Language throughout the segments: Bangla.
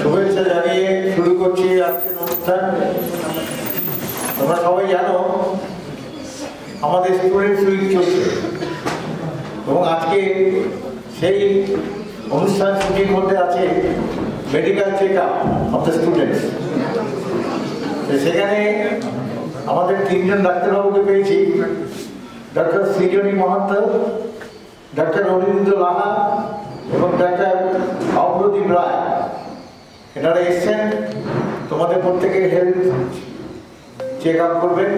শুভেচ্ছা জানিয়ে শুরু করছি আজকের অনুষ্ঠান। তোমরা সবাই জানো আমাদের স্টুডেন্টস উইক চলছে এবং আজকে সেই অনুষ্ঠান ছুটির মধ্যে আছে medical check up of the students. সেখানে আমাদের তিনজন ডাক্তারবাবুকে পেয়েছি, ডক্টর সৃজনী মহান্ত, ডক্টর অনিরুদ্ধ লাহা এবং ডক্টর অপ্রদীপ রায়। এনারা এসছেন তোমাদের প্রত্যেকের হেলথ চেক আপ করবেন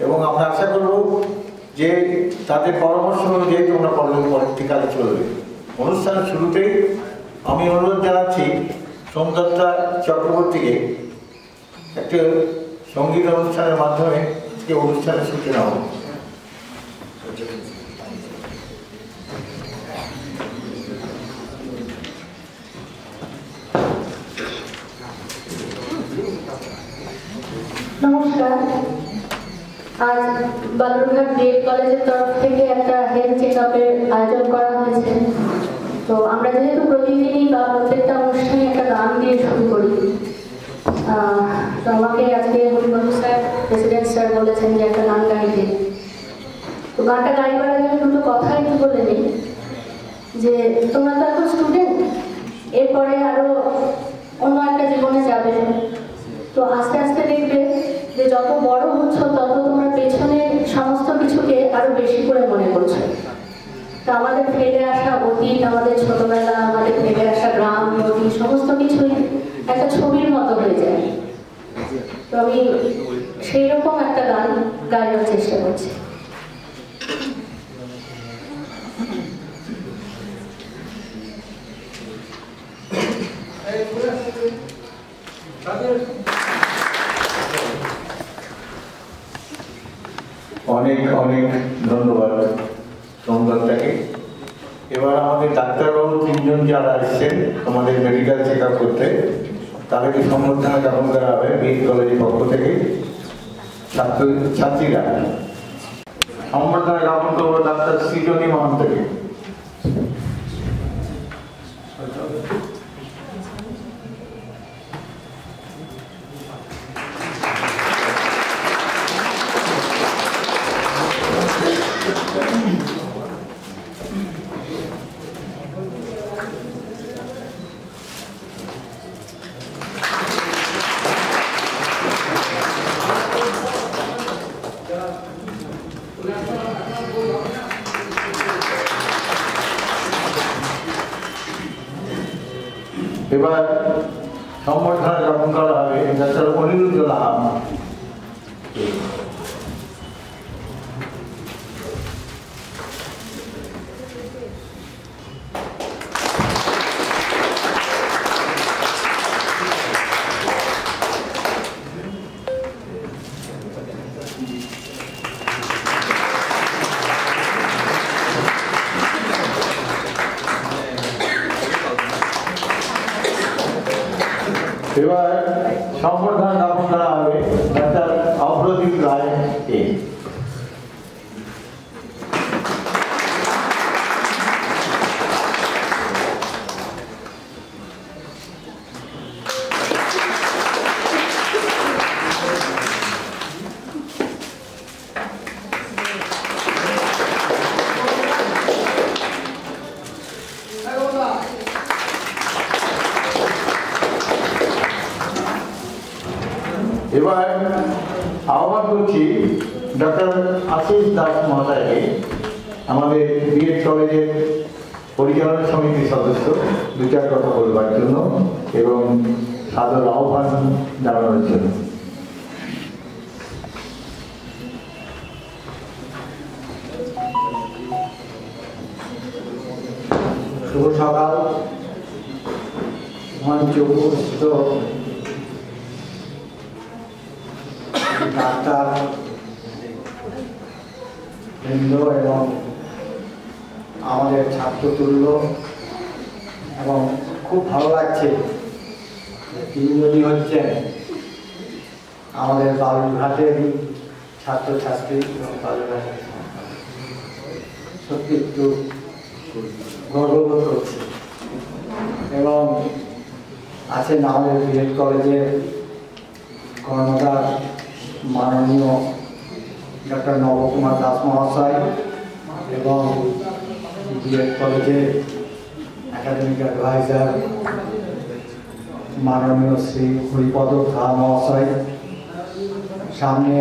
এবং আমরা আশা করব যে তাদের পরামর্শ অনুযায়ী তোমরা পরবর্তীকালে চলবে। অনুষ্ঠানের শুরুতেই আমি অনুরোধ জানাচ্ছি সোমদত্তা চক্রবর্তীকে একটা সঙ্গীত অনুষ্ঠানের মাধ্যমে আজকে অনুষ্ঠানের সূচনা হবে। নমস্কার। আজ বালুরঘাট ডিএড কলেজের তরফ থেকে একটা হেলথ চেক আপের আয়োজন করা হয়েছে। তো আমরা যেহেতু প্রতিদিনই বা প্রত্যেকটা অনুষ্ঠানে একটা গান দিয়ে শুরু করি, তো আমাকে আজকে হরিবন্ধু স্যার, প্রেসিডেন্ট স্যার বলেছেন যে একটা গান গাইতে। তো গানটা গাইবার আগে দুটো কথা একটু বলে নিই যে তোমরা তো এখন স্টুডেন্ট, এরপরে আরো অন্য একটা জীবনে যাবে। তো আস্তে আস্তে দেখবে যে যত বড় হচ্ছ তত তোমরা পেছনে সমস্ত কিছুকে আরো বেশি করে মনে করছো। তো আমাদের ফেলে আসা অতীত, আমাদের ছোটবেলা, আমাদের ফেলে আসা গ্রাম, নদী, সমস্ত কিছুই একটা ছবির মতো হয়ে যায়। তো আমি সেই রকম একটা গান গাইবার চেষ্টা করছি। অনেক অনেক ধন্যবাদ সোমদত্তাকে। এবার আমাদের ডাক্তারবাবু তিনজন যারা এসছেন আমাদের মেডিকেল চেক আপ করতে, তাদেরকে সম্বর্ধনা জ্ঞাপন করা হবে ডিএড কলেজের পক্ষ থেকে। ছাত্রীরা সম্বর্ধনা জ্ঞাপন করবো ডাক্তার সৃজনী মহান্তকে। এবার সম্বর্ধনা জ্ঞাপন করা হবে ডাক্তার অনিরুদ্ধ লাহা। এবার সম্বর্ধনা জ্ঞাপন করা হবে ডাক্তার অপ্রদীপ রায়কে। এবার আহ্বান করছি ডক্টর আশিস দাস মহাশয়কে আমাদের বিএড কলেজের পরিচালনা সমিতির সদস্য দু চার কথা বলবার জন্য এবং সাদর আহ্বান জানানোর জন্য। শুভ সকাল। মঞ্চে উপস্থিত ডাক্তার বৃন্দ এবং আমাদের ছাত্রতুল্য, এবং খুব ভালো লাগছে তিনজনই হচ্ছেন আমাদের বালুরঘাটের ছাত্রছাত্রী এবং বালুরঘাটের সত্যি একটু গর্ববোধ করছি। এবং আছেন আমাদের বিএড কলেজের কর্ণধার মাননীয় ডক্টর নবকুমার দাস মহাশয় এবং বিএড কলেজের একাডেমিক অ্যাডভাইজার মাননীয় শ্রী হরিপদ খা মহাশয়। সামনে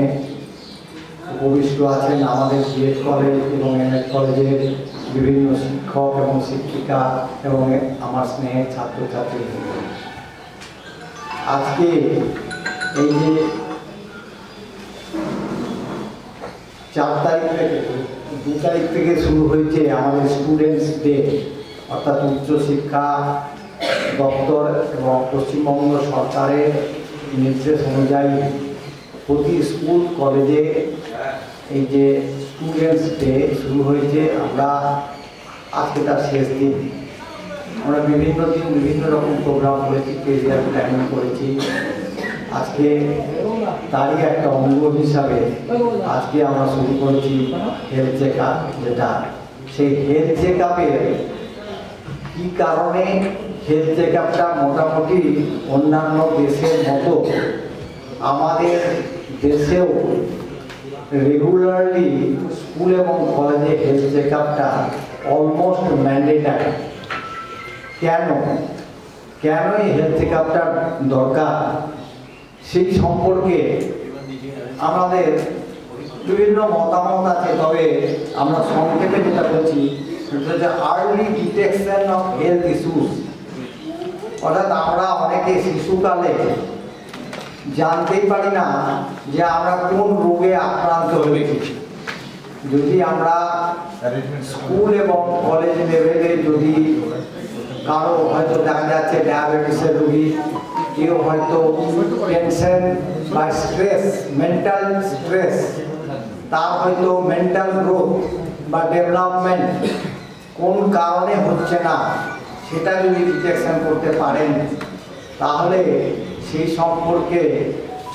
উপবিষ্ট আছেন আমাদের বিএড কলেজ এবং এমএড কলেজের বিভিন্ন শিক্ষক এবং শিক্ষিকা এবং আমার স্নেহের ছাত্রছাত্রী। আজকে এই যে 4 তারিখ থেকে 2 তারিখ থেকে শুরু হয়েছে আমাদের স্টুডেন্টস ডে, অর্থাৎ উচ্চশিক্ষা দপ্তর এবং পশ্চিমবঙ্গ সরকারের নির্দেশ অনুযায়ী প্রতি স্কুল কলেজে এই যে স্টুডেন্টস ডে শুরু হয়েছে। আমরা আজকে তার শেষ দিন। আমরা বিভিন্ন দিন বিভিন্ন রকম প্রোগ্রাম করেছি, কেরিয়ার প্ল্যানিং করেছি। আজকে তারই একটা অঙ্গ হিসাবে আজকে আমরা শুরু করেছি হেলথ চেক আপ, যেটা সেই হেলথ চেক আপের কী কারণে হেলথ চেক আপটা মোটামুটি অন্যান্য দেশের মতো আমাদের দেশেও রেগুলারলি স্কুল এবং কলেজে হেলথ চেক আপটা অলমোস্ট ম্যান্ডেটারি। কেন এই হেলথ চেক আপটা দরকার সেই সম্পর্কে আমাদের বিভিন্ন মতামত আছে। তবে আমরা সংক্ষেপে যেটা বলছি সেটা হচ্ছে early detection of health issues. অর্থাৎ আমরা অনেকে শিশুকালে জানতেই পারি না যে আমরা কোন রোগে আক্রান্ত হয়েছি। যদি আমরা স্কুল এবং কলেজ লেভেলে যদি কারো হয়তো দেখা যাচ্ছে ডায়াবেটিসের রোগী, কেউ হয়তো টেনশন বা স্ট্রেস, মেন্টাল স্ট্রেস, তার হয়তো মেন্টাল গ্রোথ বা ডেভেলপমেন্ট কোন কারণে হচ্ছে না সেটা যদি ডিটেকশন করতে পারেন, তাহলে সেই সম্পর্কে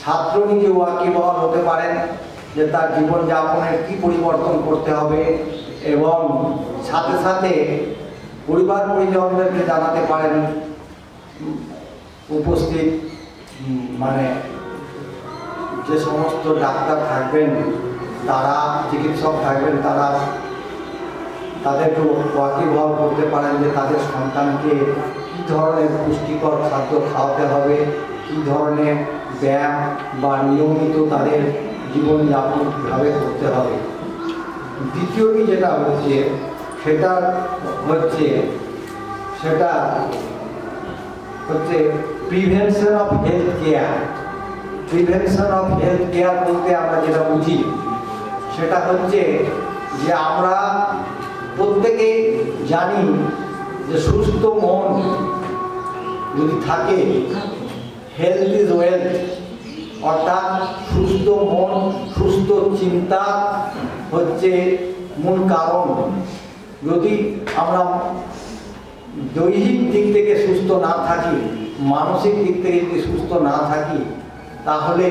ছাত্র নিজে ওয়াকিবহাল হতে পারেন যে তার জীবনযাপনের কী পরিবর্তন করতে হবে, এবং সাথে সাথে পরিবার পরিজনদেরকে জানাতে পারেন। উপস্থিত মানে যে সমস্ত ডাক্তার থাকবেন, তারা চিকিৎসক থাকবেন, তারা তাদেরকে ওয়াকিবহাল করতে পারেন যে তাদের সন্তানকে কী ধরনের পুষ্টিকর খাদ্য খাওয়াতে হবে, কী ধরনের ব্যায়াম বা নিয়মিত তাদের জীবনযাপন কীভাবে করতে হবে। দ্বিতীয়টি যেটা হচ্ছে সেটা হচ্ছে prevention of health care. Prevention of health care বলতে আমরা যেটা বুঝি সেটা হচ্ছে যে আমরা প্রত্যেকেই জানি যে সুস্থ মন যদি থাকে, হেলথ ইজ ওয়েলথ, অর্থাৎ সুস্থ মন সুস্থ চিন্তা হচ্ছে মূল কারণ। যদি আমরা দৈহিক দিক থেকে সুস্থ না থাকি, মানসিক দিক থেকে যদি সুস্থ না থাকি, তাহলে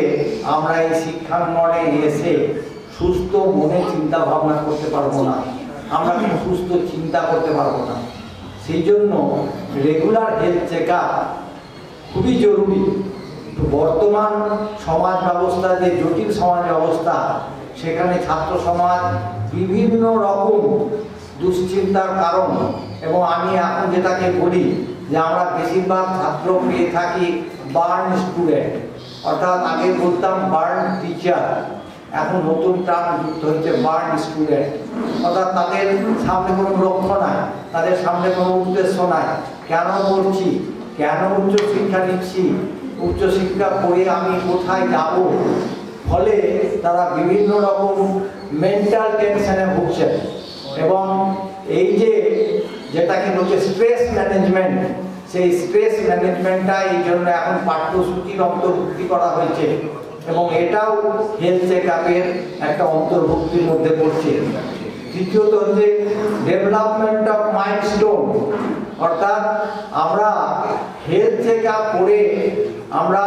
আমরা এই শিক্ষাঙ্গনে এসে সুস্থ মনে চিন্তা ভাবনা করতে পারবো না, আমরা কোনো সুস্থ চিন্তা করতে পারবো না। সেই জন্য রেগুলার হেলথ চেক আপ খুবই জরুরি। বর্তমান সমাজ ব্যবস্থা যে জটিল সমাজ ব্যবস্থা, সেখানে ছাত্র সমাজ বিভিন্ন রকম দুশ্চিন্তার কারণ, এবং আমি এখন যেটাকে বলি যে আমরা বেশিরভাগ ছাত্র পেয়ে থাকি বার্ন স্টুডেন্ট, অর্থাৎ আগে বলতাম বার্ন টিচার, এখন নতুন টার্ম যুক্ত হচ্ছে বার্ন স্টুডেন্ট, অর্থাৎ তাদের সামনে কোনো লক্ষ্য নাই, তাদের সামনে কোনো উদ্দেশ্য নাই, কেন পড়ছি, কেন উচ্চশিক্ষা নিচ্ছি, উচ্চশিক্ষা পড়ে আমি কোথায় যাব, ফলে তারা বিভিন্ন রকম মেন্টাল টেনশনে ভুগছেন। এবং এই যেটাকে বলছে স্ট্রেস ম্যানেজমেন্ট, সেই স্ট্রেস ম্যানেজমেন্টটা এই জন্য এখন পাঠ্যসূচির অন্তর্ভুক্তি করা হয়েছে এবং এটাও হেলথ চেক আপের একটা অন্তর্ভুক্তির মধ্যে পড়ছে। তৃতীয়ত হচ্ছে ডেভেলপমেন্ট অফ মাইলস্টোন, অর্থাৎ আমরা হেলথ চেক আপ করে আমরা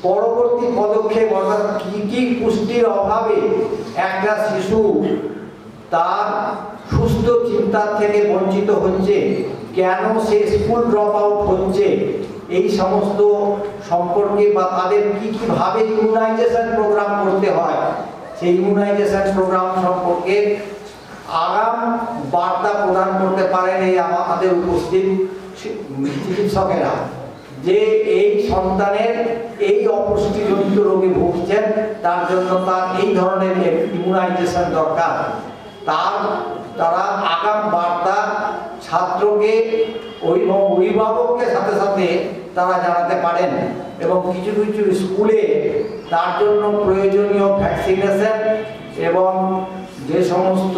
পরবর্তী পদক্ষেপ, অর্থাৎ কি কি পুষ্টির অভাবে একটা শিশু তার সুস্থ চিন্তার থেকে বঞ্চিত হচ্ছে, কেন সে স্কুল ড্রপ আউট হচ্ছে, এই সমস্ত সম্পর্কে বা তাদের কি কিভাবে ইমিউনাইজেশন প্রোগ্রাম করতে হয়, সেই ইমিউনাইজেশন প্রোগ্রাম সম্পর্কে আগাম বার্তা প্রদান করতে পারেন এই আমাদের উপস্থিত চিকিৎসকেরা, যে এই সন্তানের এই অপুষ্টিজনিত রোগে ভুগছেন, তার জন্য তার এই ধরনের ইমিউনাইজেশন দরকার। তারা আগাম বার্তা ছাত্রকে অভিভাবককে সাথে সাথে তারা জানাতে পারেন এবং কিছু কিছু স্কুলে তার জন্য প্রয়োজনীয় ভ্যাকসিনেশন এবং যে সমস্ত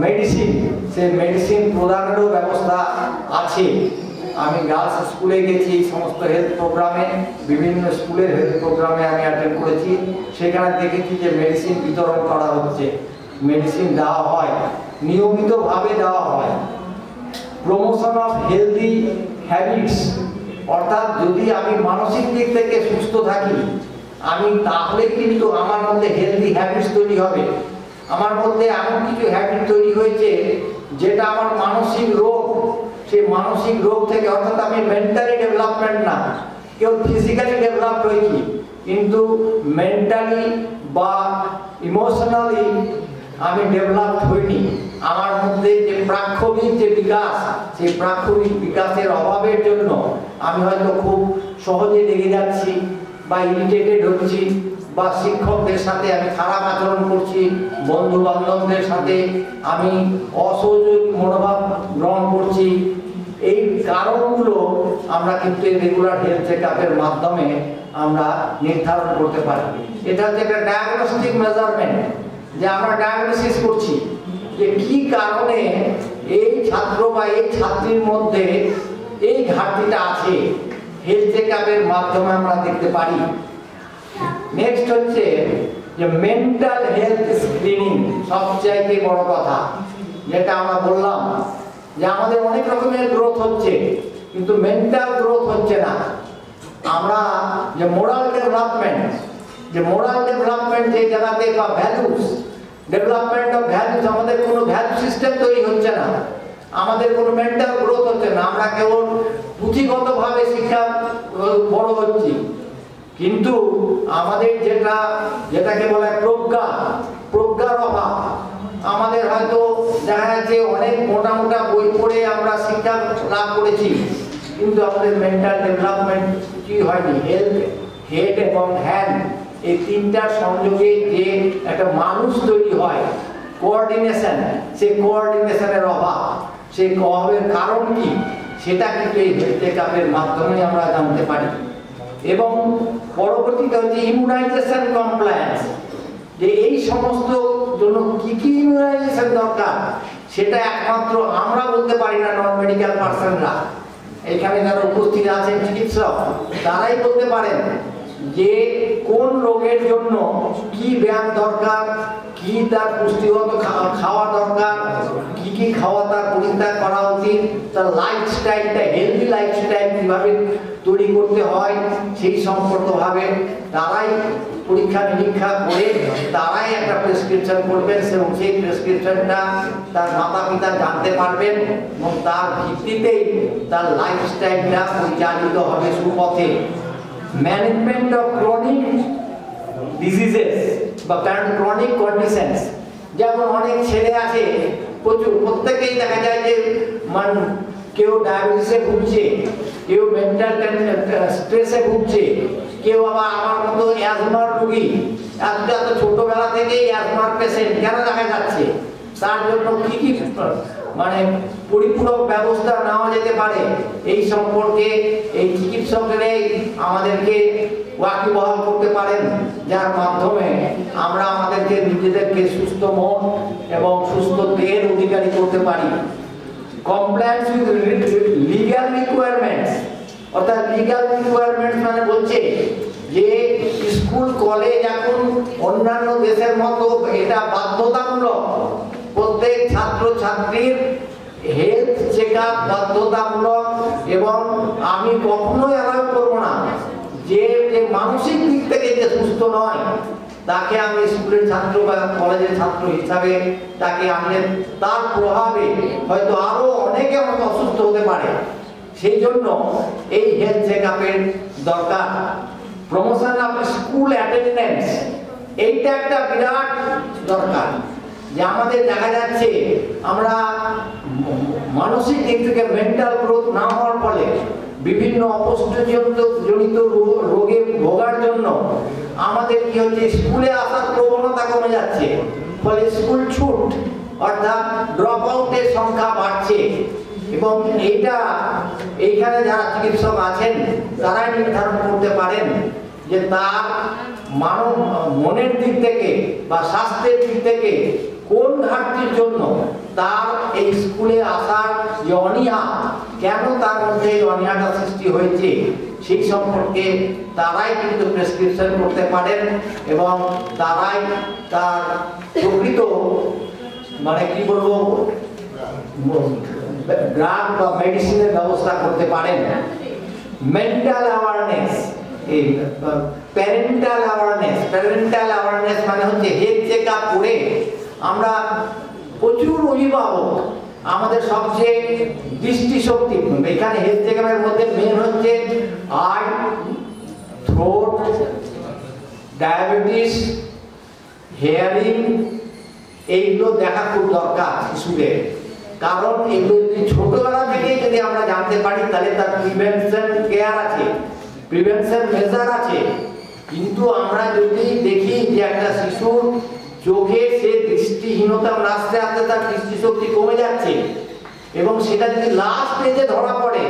মেডিসিন, সেই মেডিসিন প্রদানেরও ব্যবস্থা আছে। আমি গার্লস স্কুলে গেছি, এই সমস্ত হেলথ প্রোগ্রামে, বিভিন্ন স্কুলের হেলথ প্রোগ্রামে আমি অ্যাটেন্ড করেছি, সেখানে দেখেছি যে মেডিসিন বিতরণ করা হচ্ছে, মেডিসিন দেওয়া হয়, নিয়মিতভাবে দেওয়া হয়। প্রমোশন অফ হেলদি হ্যাবিটস, অর্থাৎ যদি আমি মানসিক দিক থেকে সুস্থ থাকি আমি, তাহলে কিন্তু আমার মধ্যে হেলদি হ্যাবিটস তৈরি হবে। আমার মধ্যে এমন কিছু হ্যাবিট তৈরি হয়েছে যেটা আমার মানসিক রোগ, সেই মানসিক রোগ থেকে, অর্থাৎ আমি মেন্টালি ডেভেলপমেন্ট না, কেউ ফিজিক্যালি ডেভেলপ হয়েছি কিন্তু মেন্টালি বা ইমোশনালি আমি ডেভেলপ হইনি। আমার মধ্যে যে প্রাক্ষবিক যে বিকাশ, সেই প্রাক্ষবিক বিকাশের অভাবের জন্য আমি হয়তো খুব সহজে লেগে যাচ্ছি বা ইরিটেটেড হচ্ছি, বা শিক্ষকদের সাথে আমি খারাপ আচরণ করছি, বন্ধু বান্ধবদের সাথে আমি অসহযোগী মনোভাব গ্রহণ করছি। এই কারণগুলো আমরা কিন্তু রেগুলার হেলথ চেক আপের মাধ্যমে আমরা নির্ধারণ করতে পারি। এটা হচ্ছে একটা ডায়াগনস্টিক মেজারমেন্ট, যে আমরা ডায়াগনোসিস করছি যে কি কারণে এই ছাত্র বা এই ছাত্রীর মধ্যে এই ঘাটতিটা আছে, হেলথ চেক আপের মাধ্যমে আমরা দেখতে পারি। নেক্সট হচ্ছে যে মেন্টাল হেলথ স্ক্রিনিং, সবচাইতে বড় কথা, যেটা আমরা বললাম যে আমাদের অনেক রকমের গ্রোথ হচ্ছে কিন্তু মেন্টাল গ্রোথ হচ্ছে না। আমরা যে মোরাল ডেভেলপমেন্ট, যে জায়গাতে, বা ভ্যালুস, ডেভেলপমেন্ট অফ ভ্যালুস, আমাদের কোনো ভ্যালু সিস্টেম তৈরি হচ্ছে না, আমাদের কোনো মেন্টাল গ্রোথ হচ্ছে না। আমরা কেবল পুঁথিগতভাবে শিক্ষা বড় হচ্ছি, কিন্তু আমাদের যেটাকে বলে প্রজ্ঞার অভাব। আমাদের হয়তো দেখা যাচ্ছে অনেক মোটা মোটা বই পড়ে আমরা শিক্ষা লাভ করেছি, কিন্তু আমাদের মেন্টাল ডেভেলপমেন্ট কিছুই হয়নি। হেড এবং হ্যান্ড, এই তিনটার সংযোগে যে একটা মানুষ তৈরি হয়, কোঅর্ডিনেশন, সেই কোঅর্ডিনেশনের অভাব, সেই অভাবের কারণ কি, সেটা কিন্তু এই হেলথ চেক আপের মাধ্যমে আমরা জানতে পারি। এবং পরবর্তীতে হচ্ছে ইমিউনাইজেশন কমপ্লায়েন্স, যে এই সমস্ত জন্য কি কি ইমিউনাইজেশন দরকার সেটা একমাত্র আমরা বলতে পারি না, নন মেডিকেল পার্সনরা, এখানে যারা উপস্থিত আছেন চিকিৎসক, তারাই বলতে পারেন যে কোন রোগের জন্য কি ব্যায়াম দরকার, কি তার পুষ্টিগত খাওয়া দরকার, কি কি খাওয়া তার পরিত্যাগ করা উচিত, তার লাইফস্টাইলটা, হেলদি লাইফস্টাইল কিভাবে তৈরি করতে হয়, সেই সম্পর্কভাবে তারাই পরীক্ষা নিরীক্ষা করে তারাই একটা প্রেসক্রিপশন করবেন এবং সেই প্রেসক্রিপশনটা তার মাতা পিতা জানতে পারবেন এবং তার ভিত্তিতেই তার লাইফস্টাইলটা পরিচালিত হবে সুপথে। ম্যানেজমেন্ট অফ ক্রনিক ডিজিজেস বা ক্রনিক কন্ডিশনস, যেমন অনেক ছেলে আছে প্রত্যেকেই দেখা যায় যে কেউ ডায়াবেটিসে ভুগছে, কেউ মেন্টাল স্ট্রেসে ভুগছে, কেউ আবার আমার মতো অ্যাজমার রোগী, এত ছোটবেলা থেকেই অ্যাজমার পেশেন্ট কেন দেখা যাচ্ছে, তার জন্য কি কি মানে পরিপূরক ব্যবস্থা নেওয়া যেতে পারে, এই সম্পর্কে এই চিকিৎসকরাই আমাদেরকে ওয়াকিবহাল করতে পারেন, যার মাধ্যমে আমরা আমাদেরকে নিজেদেরকে সুস্থ মন এবং সুস্থ দেহের অধিকারী করতে পারি। কমপ্লায়েন্স উইথ লিগ্যাল রিকোয়ারমেন্টস, অর্থাৎ লিগ্যাল রিকোয়ারমেন্টস মানে বলছে যে স্কুল কলেজ এখন অন্যান্য দেশের মতো এটা বাধ্যতামূলক, প্রত্যেক ছাত্র ছাত্রীর হেলথ চেক আপ বাধ্যতামূলক। এবং আমি কখনোই অ্যালাউ করবো না যে মানসিক দিক থেকে যে সুস্থ নয় তাকে আমি স্কুলের ছাত্র বা কলেজের ছাত্র হিসাবে তাকে আনলে তার প্রভাবে হয়তো আরো অনেকে আমাকে অসুস্থ হতে পারে। সেই জন্য এই হেলথ চেক আপের দরকার। প্রমোশন অফ স্কুল অ্যাটেন্ডেন্স, এইটা একটা বিরাট দরকার। যে আমাদের দেখা যাচ্ছে আমরা মানসিক দিক থেকে মেন্টাল গ্রোথ না হওয়ার ফলে বিভিন্ন অপুষ্টিজনিত রোগে ভোগার জন্য আমাদের কি হচ্ছে, স্কুলে আসার প্রবণতা কমে যাচ্ছে, ফলে স্কুল ছুট অর্থাৎ ড্রপ আউটের সংখ্যা বাড়ছে। এবং এইখানে যারা চিকিৎসক আছেন তারাই নির্ধারণ করতে পারেন যে তার মনের দিক থেকে বা স্বাস্থ্যের দিক থেকে কোন ঘাটতির জন্য তার এই স্কুলে আসার যে অনীহা, কেন তার মধ্যে এই অনীহাটা সৃষ্টি হয়েছে, সেই সম্পর্কে তারাই কিন্তু প্রেসক্রিপশন করতে পারেন এবং তারাই তার প্রকৃত মানে কি বলবো ড্রাগ বা মেডিসিনের ব্যবস্থা করতে পারেন। মেন্টাল অ্যাওয়ারনেস, এই প্যারেন্টাল অ্যাওয়ারনেস মানে হচ্ছে হেলথ চেক আপ করে আমরা প্রচুর অভিভাবক আমাদের সবচেয়ে দৃষ্টিশক্তি এখানে হেলথ চেক আপের মধ্যে মেন হচ্ছে আই, থ্রোট, ডায়াবেটিস, হেয়ারিং, এইগুলো দেখা খুব দরকার শিশুদের। কারণ এগুলো যদি ছোটবেলা থেকে যদি আমরা জানতে পারি তাহলে তার প্রিভেনশন কেয়ার আছে, প্রিভেনশন মেজার আছে। কিন্তু আমরা যদি দেখি যে একটা শিশুর চোখে সে দৃষ্টিহীনতা আস্তে আস্তে তার দৃষ্টিশক্তি কমে যাচ্ছে এবং সেটা যদি লাস্ট স্টেজে ধরা পড়ে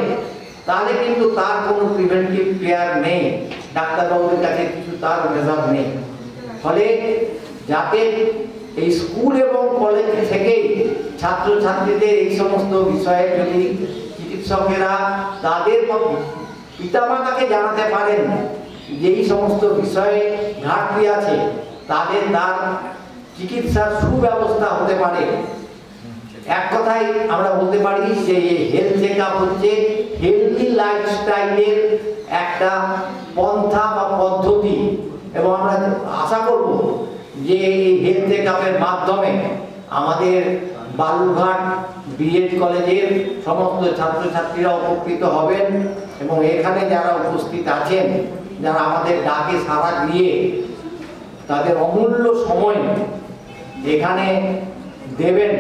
তাহলে কিন্তু তার কোনো প্রিভেন্টিভ কেয়ার নেই, ডাক্তারবাবুদের কাছে কিছু তার মেজার নেই। ফলে যাতে এই স্কুল এবং কলেজ থেকেই ছাত্রছাত্রীদের এই সমস্ত বিষয়ে যদি চিকিৎসকেরা তাদের পিতামাতাকে জানাতে পারেন যে এই সমস্ত বিষয়ে ঘাটতি আছে, তাদের তার চিকিৎসার সুব্যবস্থা হতে পারে। এক কথায় আমরা বলতে পারি যে হেলথ চেক আপ হচ্ছে হেলদি লাইফস্টাইলের একটা পন্থা বা পদ্ধতি। এবং আমরা আশা করব যে এই হেলথ চেক আপের মাধ্যমে আমাদের বালুরঘাট বিএড কলেজের সমস্ত ছাত্রছাত্রীরা উপকৃত হবেন এবং এখানে যারা উপস্থিত আছেন, যারা আমাদের ডাকে সাড়া দিয়ে তাদের অমূল্য সময় এখানে দেবেন,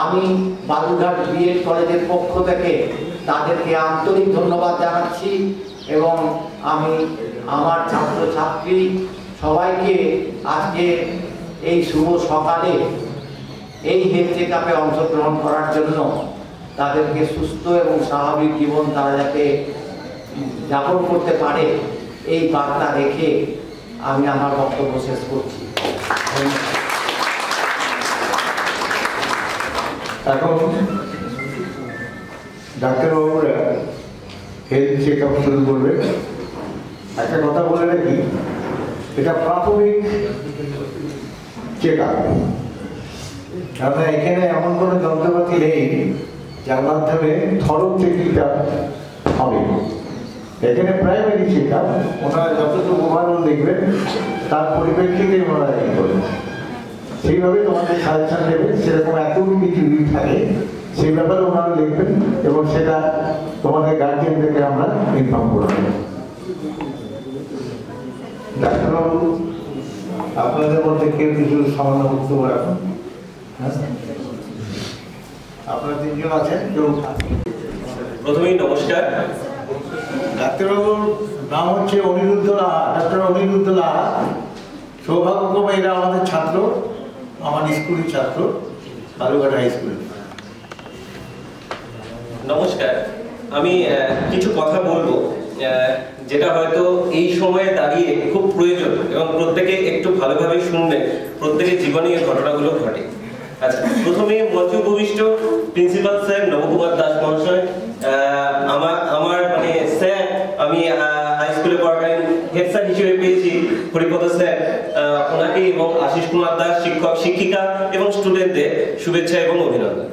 আমি বালুরঘাট বিএড কলেজের পক্ষ থেকে তাদেরকে আন্তরিক ধন্যবাদ জানাচ্ছি। এবং আমি আমার ছাত্রছাত্রী সবাইকে আজকে এই শুভ সকালে এই হেলথ চেক আপে অংশগ্রহণ করার জন্য, তাদেরকে সুস্থ এবং স্বাভাবিক জীবন তারা যাতে যাপন করতে পারে এই বার্তা রেখে আমি আমার বক্তব্য শেষ করছি। এখন ডাক্তারবাবুরা হেলথ চেক আপ শুরু করবে। একটা কথা বলে রাখি, এটা প্রাথমিক চেক আপ, কারণ এখানে এমন কোনো যন্ত্রপাতি নেই যার মাধ্যমে থরো চেকিংটা হবে। এখানে প্রাইমারি চেক আপ, ওনারা যতটুকু উদাহরণ দেখবেন তার পরিপ্রেক্ষিতে ওনারা এই করবেন, সেইভাবে তোমাদের সাজেশন দেবেন। সেরকম এতগুলো কিছু থাকে সেই ব্যাপারে ওনারা লিখবেন এবং সেটা তোমাদের গার্জিয়ানদেরকে আমরা ইনফর্ম করব। ডাক্তারবাবু, আপনাদের মধ্যে কেউ কিছু সামান্য বক্তব্য রাখুন। আপনারা তিনজন আছেন, কেউ? প্রথমেই নমস্কার। ডাক্তারবাবুর নাম হচ্ছে অনিরুদ্ধ লাহা, ডাক্তার অনিরুদ্ধ লাহা। সৌভাগ্যক্রমে এরা আমাদের ছাত্র, আমার স্কুলের ছাত্র, বালুরঘাট হাই স্কুল। নমস্কার, আমি কিছু কথা বলবো যেটা হয়তো এই সময়ে দাঁড়িয়ে খুব প্রয়োজন এবং প্রত্যেকে একটু ভালোভাবে শুনলে প্রত্যেকের জীবনে এই ঘটনাগুলো ঘটে। আচ্ছা, প্রথমে মঞ্চে উপবিষ্ট প্রিন্সিপাল স্যার নবকুমার দাস মহাশয়, আমার মানে স্যার, আমি হাই স্কুলে পড়াকালীন হেড স্যার হিসেবে পেয়েছি হরিপদ স্যার, ওনাকে এবং আশিস কুমার দাস শিক্ষক শিক্ষিকা এবং স্টুডেন্টদের শুভেচ্ছা এবং অভিনন্দন।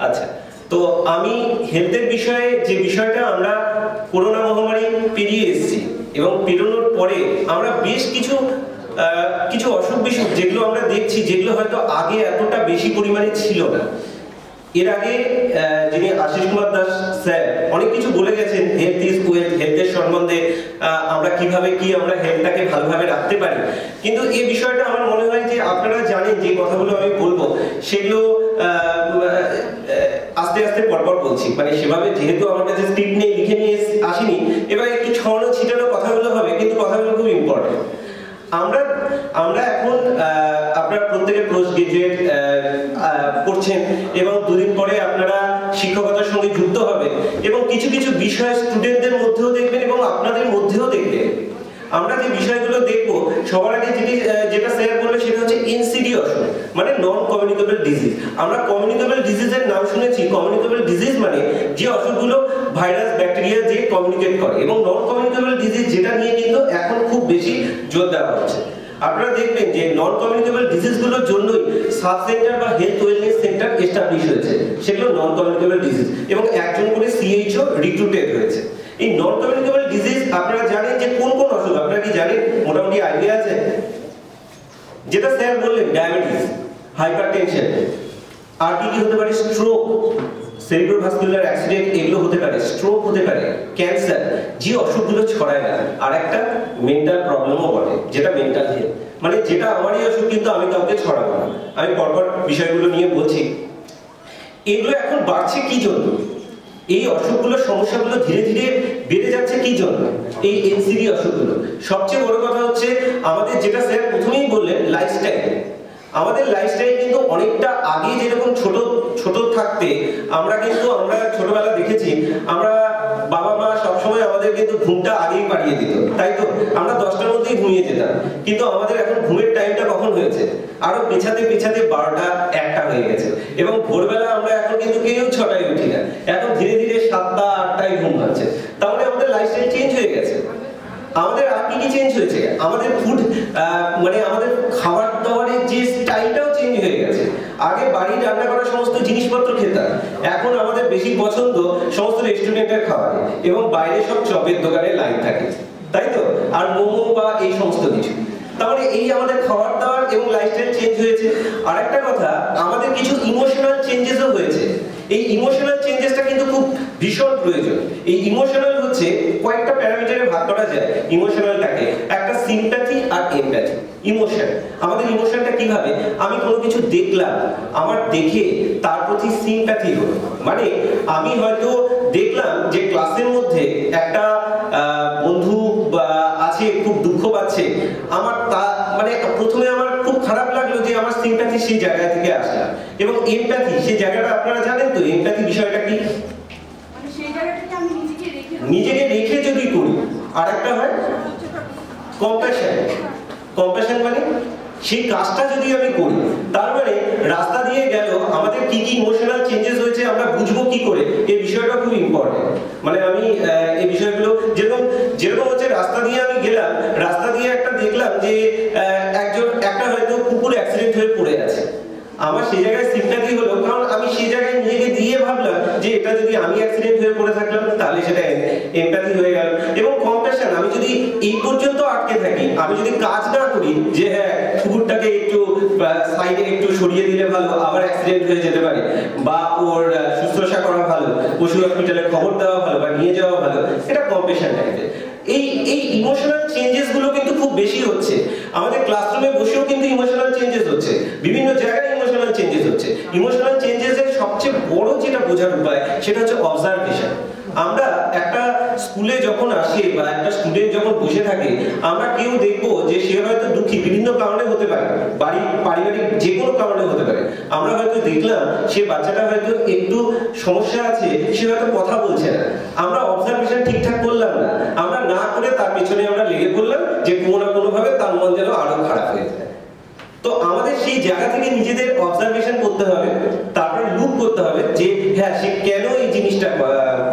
আচ্ছা, তো আমি হেলথের বিষয়ে যে বিষয়টা আমরা করোনা মহামারী পেরিয়ে এসেছি এবং পেরোনোর পরে আমরা বেশ কিছু অসুখ বিসুখ যেগুলো আমরা দেখছি, যেগুলো হয়তো আগে এতটা বেশি পরিমাণে ছিল না। এর আগে যিনি আশিস কুমার দাস স্যার অনেক কিছু বলে গেছেন হেলথ ইজ ওয়েলথ, হেলথের সম্বন্ধে আমরা কিভাবে আমরা হেলথটাকে ভালোভাবে রাখতে পারি। কিন্তু এই বিষয়টা আমার মনে হয় যে আপনারা জানেন যে কথাগুলো আমি বলবো সেগুলো আস্তে আস্তে পরপর বলছি, মানে সেভাবে যেহেতু আমার কাছে স্ক্রিপ্ট নেই, লিখে নিয়ে আসিনি, এবার একটু ছড়ানো ছিটানো কথাগুলো হবে, কিন্তু কথাগুলো খুব ইম্পর্টেন্ট। আমরা এখন আপনারা প্রত্যেকে পোস্ট গ্রাজুয়েট করছেন এবং দুদিন পরে আপনারা শিক্ষকতার সঙ্গে যুক্ত হবেন এবং কিছু কিছু বিষয় স্টুডেন্টদের মধ্যেও দেখবেন এবং আপনাদের মধ্যেও দেখবেন। আমরা যে বিষয়গুলো দেখবো সবার আগে যেটা স্যার বলবে সেটা হচ্ছে এনসিডি অসুখ, মানে নন কমিউনিকেবল ডিজিজ। আমরা কমিউনিকেবল ডিজিজের নাম শুনেছি। কমিউনিকেবল ডিজিজ মানে যে অসুখগুলো ভাইরাস ব্যাকটেরিয়া যে কমিউনিকেট করে, এবং নন কমিউনিকেবল ডিজিজ যেটা নিয়ে কিন্তু এখন খুব বেশি জোর দেওয়া হচ্ছে। আপনারা দেখবেন যে নন কমিউনিকেবল ডিজিজগুলোর জন্যই সাব সেন্টার বা হেলথ ওয়েলনেস সেন্টার এস্টাবলিশ হয়েছে, সেগুলো নন কমিউনিকেবল ডিজিজ, এবং একজন করে সিএইচও রিক্রুটেড হয়েছে। এই নন কমিউনিকেবল ডিজিজ আপনারা জানেন যে কোন কোন অসুখ, আপনারা কি জানেন? মোটামুটি আইডিয়া আছে? যেটা স্যার বললেন, ডায়াবেটিস, হাইপারটেনশন, আর কি হতে পারে? স্ট্রোক, সেরিব্রোভাস্কুলার অ্যাক্সিডেন্ট, এগুলো হতে পারে, স্ট্রোক হতে পারে, ক্যান্সার, যে অসুখগুলো ছড়ায় না। আর একটা মেন্টাল প্রবলেমও বলে, যেটা মেন্টাল হেলথ, মানে যেটা আমারই অসুখ কিন্তু আমি কাউকে ছড়াবো না। আমি পরপর বিষয়গুলো নিয়ে বলছি। এগুলো এখন বাড়ছে কি জন্য? এই অসুখগুলো, সমস্যাগুলো ধীরে ধীরে বেড়ে যাচ্ছে কি জন্য? এই এনসিডি অসুখগুলো। সবচেয়ে বড় কথা হচ্ছে আমাদের, যেটা স্যার প্রথমেই বললেন, লাইফস্টাইল। আমাদের লাইফস্টাইল কিন্তু অনেকটা আগে যেরকম ছোট থাকতে আমরা ছোটবেলা দেখেছি, আমরা বাবা মা সবসময় আমাদের কিন্তু ঘুমটা আগেই পাঠিয়ে দিত, তাই তো? আমরা 10টার মধ্যেই ঘুমিয়ে যেতাম, কিন্তু আমাদের এখন ঘুমের টাইমটা কখন হয়েছে? আরো পেছাতে 12টা 1টা হয়ে গেছে, এবং ভোরবেলা আমরা এখন কিন্তু কেউ 6টায় উঠি না, এখন ধীরে ধীরে 7টা 8টায় ঘুম হচ্ছে। তাহলে আমাদের লাইফস্টাইল চেঞ্জ হয়ে গেছে। আমাদের আর কি চেঞ্জ হয়েছে? আমাদের ফুড, মানে আমাদের খাবার দাবারের যে স্টাইলটাও চেঞ্জ হয়ে গেছে। আগে বাড়ির রান্না করা সমস্ত জিনিসপত্র খেতাম, এখন আমাদের বেশি পছন্দ সমস্ত রেস্টুরেন্টের খাবার, এবং বাইরে সব চপের দোকানে লাইন থাকে, তাই তো? আর মোমো বা এই সমস্ত কিছু। তাহলে এই আমাদের খাবার দাবার এবং লাইফস্টাইল চেঞ্জ হয়েছে। আর একটা কথা, আমাদের কিছু ইমোশনাল চেঞ্জেসও হয়েছে। এই ইমোশনাল চেঞ্জেসটা কিন্তু খুব ভীষণ প্রয়োজন। এই ইমোশনাল হচ্ছে কয়েকটা প্যারামিটারে ভাগ করা যায় ইমোশনালটাকে। একটা সিম্প্যাথি আর এমপ্যাথি। ইমোশন, আমাদের ইমোশনটা কিভাবে? আমি কোনো কিছু দেখলাম, আমার দেখে তার প্রতি সিম্প্যাথি হলো, মানে আমি হয়তো দেখলাম যে ক্লাসের মধ্যে একটা বন্ধু আছে, খুব দুঃখ পাচ্ছে, আমার মানে প্রথমে আমার খুব খারাপ লাগলো যে আমার সিম্প্যাথি সেই জায়গা থেকে আসলাম। এবং এমপ্যাথি, সেই জায়গাটা আপনারা জানেন তো, এমপ্যাথি বিষয়টা কি? মানে সেই জায়গাটাকে আমি নিজেকে রেখে যদি করি। আর একটা হয় কম্প্যাশন। কম্প্যাশন মানে সেই কাজটা যদি আমি করি, তার মানে রাস্তা দিয়ে গেল আমাদের কি কি ইমোশনাল চেঞ্জেস হয়েছে আমরা বুঝবো কি করে, এই বিষয়টা খুব ইম্পর্টেন্ট। মানে আমি এই বিষয়গুলো যেরকম হচ্ছে, রাস্তা দিয়ে আমি গেলাম, রাস্তা দিয়ে একটা দেখলাম যে একটা হয়তো কুকুর অ্যাক্সিডেন্ট হয়ে পড়ে আছে, আমার সেই জায়গায় সিম্প্যাথি হলো, কারণ আমি সেই জায়গায় নিজেকে দিয়ে ভাবলাম যে এটা যদি আমি অ্যাক্সিডেন্ট হয়ে পড়ে থাকলাম তাহলে সেটা এমপ্যাথি হয়ে গেল। এবং কম্প্যাশন, আমি যদি এই পর্যন্ত আটকে থাকি, আমি যদি কাজ না করি যে হ্যাঁ কুকুরটাকে একটু সাইডে একটু সরিয়ে দিলে ভালো, আবার অ্যাক্সিডেন্ট হয়ে যেতে পারে, বা ওর শুশ্রূষা করা ভালো, পশু হসপিটালে খবর দেওয়া ভালো বা নিয়ে যাওয়া ভালো, এটা কম্প্যাশন টাইপের। এই ইমোশনাল চেঞ্জেস গুলো কিন্তু খুব বেশি হচ্ছে। আমাদের ক্লাসরুমে বসেও কিন্তু ইমোশনাল চেঞ্জেস হচ্ছে, বিভিন্ন জায়গায় ইমোশনাল চেঞ্জেস হচ্ছে। ইমোশনাল চেঞ্জেসের সবচেয়ে বড় যেটা বোঝার উপায় সেটা হচ্ছে অবজারভেশন। আমরা একটা স্কুলে যখন আসে বা একটা স্টুডেন্ট যখন বসে থাকে, আমরা কেউ দেখবো যে সে হয়তো দুঃখী, বিভিন্ন কারণে হতে পারে, বাড়ি পারিবারিক যে কোনো কারণে হতে পারে। আমরা হয়তো দেখলাম সে বাচ্চাটা হয়তো একটু সমস্যা আছে, সে হয়তো কথা বলছে না, আমরা অবজারভেশন ঠিকঠাক করলাম না, আমরা না করে তার পেছনে আমরা লেগে পড়লাম যে কোনো না কোনো ভাবে তার মন যেন আরো খারাপ হয়ে যায়। তো আমাদের সেই জায়গা থেকে নিজেদের অবজারভেশন করতে হবে, তারপরে লুক করতে হবে যে হ্যাঁ সে কেন এই জিনিসটা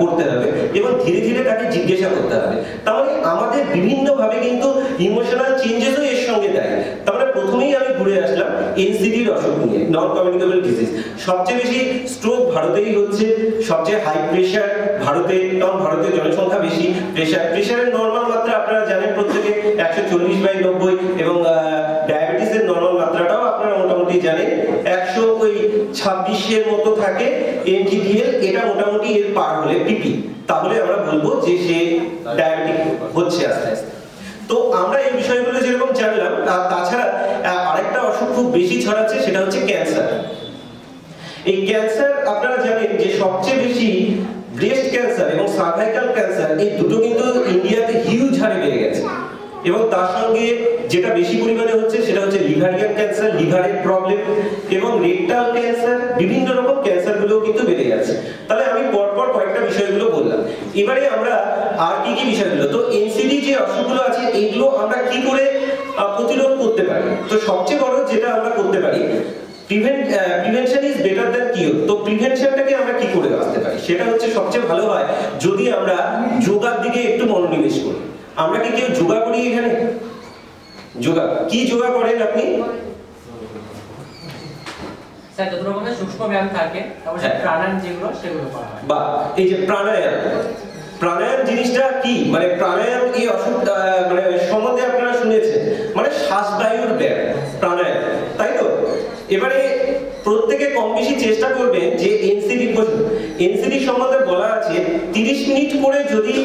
করতে হবে, এবং ধীরে ধীরে তাকে জিজ্ঞাসা করতে হবে। তাহলে আমাদের বিভিন্ন ভাবে কিন্তু ইমোশনাল চেঞ্জেসও এর সঙ্গে দেয়। তারপরে প্রথমেই আমি ঘুরে আসলাম এনসিডির অসুখ নিয়ে, নন কমিউনিকেবল ডিজিজ। সবচেয়ে বেশি স্ট্রোক ভারতেই হচ্ছে, সবচেয়ে হাই প্রেশার ভারতে, কারণ ভারতের জনসংখ্যা বেশি। প্রেশারের নর্মাল মাত্রা আপনারা জানেন প্রত্যেকে 140/90, এবং ডায়াবেটিসের নর্মাল মাত্রাটাও আপনারা মোটামুটি জানেন 126 মতো থাকে এনটিডিএল। এটা মোটামুটি এর পার হলে পিপি, তাহলে আমরা বলবো যে সে ডায়াবেটিক হচ্ছে আস্তে আস্তে। তো আমরা এই বিষয়গুলো যেরকম জানলাম, তাছাড়া আরেকটা অসুখ খুব বেশি ছড়াচ্ছে, সেটা হচ্ছে ক্যান্সার। এই ক্যান্সার আপনারা জানেন যে সবচেয়ে বেশি ব্রেস্ট ক্যান্সার এবং সার্ভাইকাল ক্যান্সার, এই দুটো কিন্তু ইন্ডিয়াতে হিউজ হারে বেড়ে গেছে। এবং তার সঙ্গে যেটা বেশি পরিমাণে হচ্ছে সেটা হচ্ছে লিভারিয়ান ক্যান্সার, লিভারের প্রবলেম, এবং রেকটাল ক্যান্সার, বিভিন্ন রকম ক্যান্সারগুলোও কিন্তু বেড়ে যাচ্ছে। তাহলে আমি পরপর কয়েকটা বিষয়গুলো বললাম। এবারে আমরা আর কি কি বিষয়গুলো, তো এনসিডি যে অসুখগুলো আছে এইগুলো আমরা কি করে প্রতিরোধ করতে পারি। তো সবচেয়ে বড় যেটা আমরা করতে পারি, prevention is better than cure. তো প্রিভেনশনটাকে আমরা কি করে বাঁচতে পারি, সেটা হচ্ছে সবচেয়ে ভালো হয় যদি আমরা যোগার দিকে একটু মনোনিবেশ করি। আমরা কি কেউ যোগা করি এখানে? যোগা কি যোগা করেন আপনি? স্যার যত রকমের সূক্ষ্ম ব্যায়াম থাকে, তারপর প্রাণায়াম যেগুলো সেগুলো করা হয়। বা এই যে প্রাণায়াম জিনিসটা কি, মানে প্রাণায়াম এই অসুখ মানে সম্বন্ধে আপনারা শুনেছেন, মানে শ্বাসবায়ুর ব্যায়াম প্রাণায়াম, তাই তো? এবারে প্রত্যেকে কম বেশি চেষ্টা করবেন যে এনসিডি সম্বন্ধে বলা আছে 30 মিনিট করে যদি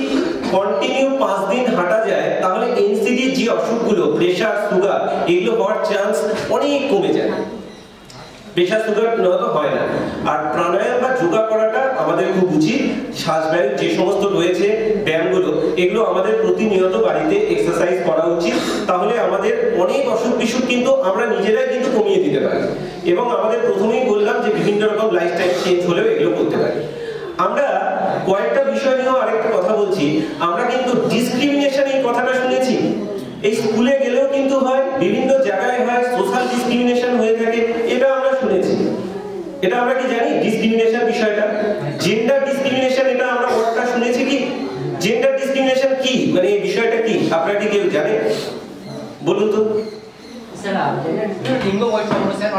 কন্টিনিউ 5 দিন হাঁটা যায়, তাহলে এনসিডি যে অসুখগুলো প্রেসার, সুগার, এগুলো হওয়ার চান্স অনেক কমে যায়। প্রেসার সুগার নয়তো হয় না। আর প্রাণায়াম বা যোগা করাটা আমাদের খুব উচিত। শ্বাসবায়ু যে সমস্ত রয়েছে ব্যায়ামগুলো, এগুলো আমাদের প্রতিনিয়ত বাড়িতে এক্সারসাইজ করা উচিত। তাহলে আমাদের অনেক অসুখ বিসুখ কিন্তু আমরা নিজেরাই কিন্তু কমিয়ে দিতে পারি। এবং আমাদের প্রথমেই বললাম যে বিভিন্ন রকম লাইফস্টাইল চেঞ্জ হলেও এগুলো করতে পারি। আমরা কয়েকটা বিষয় নিয়েও আরেকটা কথা বলছি। আমরা কিন্তু ডিসক্রিমিনেশন, এই কথাটা শুনেছি, এই স্কুলে গেলেও কিন্তু হয়, বিভিন্ন জায়গায় হয়, সোশ্যাল ডিসক্রিমিনেশন হয়ে থাকে, এটা আমরা শুনেছি। এটা আমরা কি জানি ডিসক্রিমিনেশন বিষয়টা? জেন্ডার ডিসক্রিমিনেশন, এটা আমরা ওয়ার্ডটা শুনেছি কি? জেন্ডার ডিসক্রিমিনেশন কি, মানে এই বিষয়টা কি আপনারা কি কেউ জানেন? বলুন তো। স্যার লিঙ্গ বৈষম্য স্যার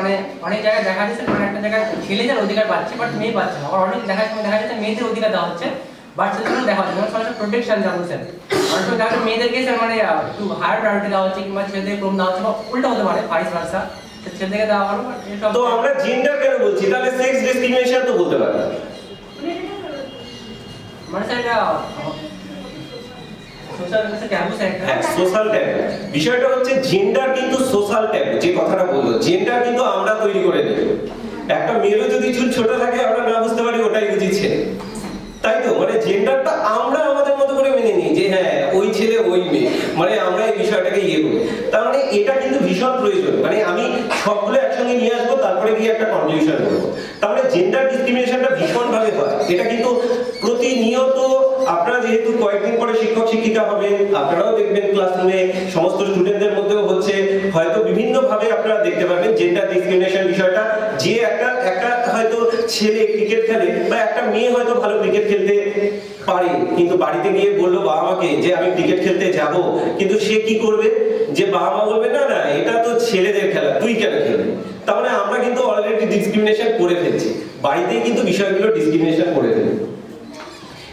অনেক জায়গায় দেখা যাচ্ছে, মানে একটা জায়গায় ছেলেদের অধিকার পাচ্ছে বাট মেয়ে পাচ্ছে না। আবার অনেক দেখা যাচ্ছে মেয়েদের অধিকার দেওয়া হচ্ছে বাট ছেলেদের দেখা হচ্ছে না। সরাসরি প্রোটেকশন যেমন স্যার অনেক সময় দেখা মেয়েদেরকে স্যার মানে একটু হায়ার প্রায়োরিটি দেওয়া হচ্ছে, কিংবা ছেলেদের কম দেওয়া হচ্ছে, বা উল্টা হতে পারে, ভাইস ভার্সা, ছেলেদেরকে দেওয়া হলো। তো আমরা জেন্ডার কেন বলছি, তাহলে সেক্স ডিসক্রিমিনেশন তো বলতে পারি। মানে স্যার এটা সোশ্যাল ট্যাবু। বিষয়টা হচ্ছে জেন্ডার কিন্তু সোশ্যাল ট্যাবু, যে কথাটা বললো, জেন্ডার কিন্তু আমরা তৈরি করে দিই। একটা মেয়েরও যদি চুল ছোট থাকে আমরা না বুঝতে পারি ওটাই বুঝিছে, তাই তো? মানে জেন্ডারটা আমরা আমাদের মতো করে মেনে নিই যে হ্যাঁ ওই ছেলে ওই মেয়ে, মানে আমরা এই বিষয়টাকে ইয়ে করি। তার মানে এটা কিন্তু ভীষণ প্রয়োজন। মানে আমি সবগুলো একসঙ্গে নিয়ে আসবো, তারপরে গিয়ে একটা কনক্লুশন করবো। তার মানে জেন্ডার ডিসক্রিমিনেশনটা ভীষণ ভাবে হয়। এটা কিন্তু প্রতিনিয়ত আপনারা যেহেতু কয়েকদিন পরে শিক্ষক শিক্ষিকা হবেন, আপনারাও দেখবেন ক্লাসরুমে সমস্ত স্টুডেন্টদের মধ্যেও হচ্ছে, হয়তো বিভিন্ন ভাবে আপনারা দেখতে পারবেন জেন্ডার ডিসক্রিমিনেশন বিষয়টা। যে একটা হয়তো ছেলে ক্রিকেট খেলে বা একটা মেয়ে হয়তো ভালো ক্রিকেট খেলতে পারে, কিন্তু বাড়িতে গিয়ে বললো বাবা মাকে যে আমি ক্রিকেট খেলতে যাব, কিন্তু সে কি করবে, যে বাবা মা বলবে না না এটা তো ছেলেদের খেলা, তুই কেন খেলবি? তাহলে আমরা কিন্তু অলরেডি ডিসক্রিমিনেশন করে ফেলছি, বাড়িতেই কিন্তু বিষয়গুলো ডিসক্রিমিনেশন করে ফেলি।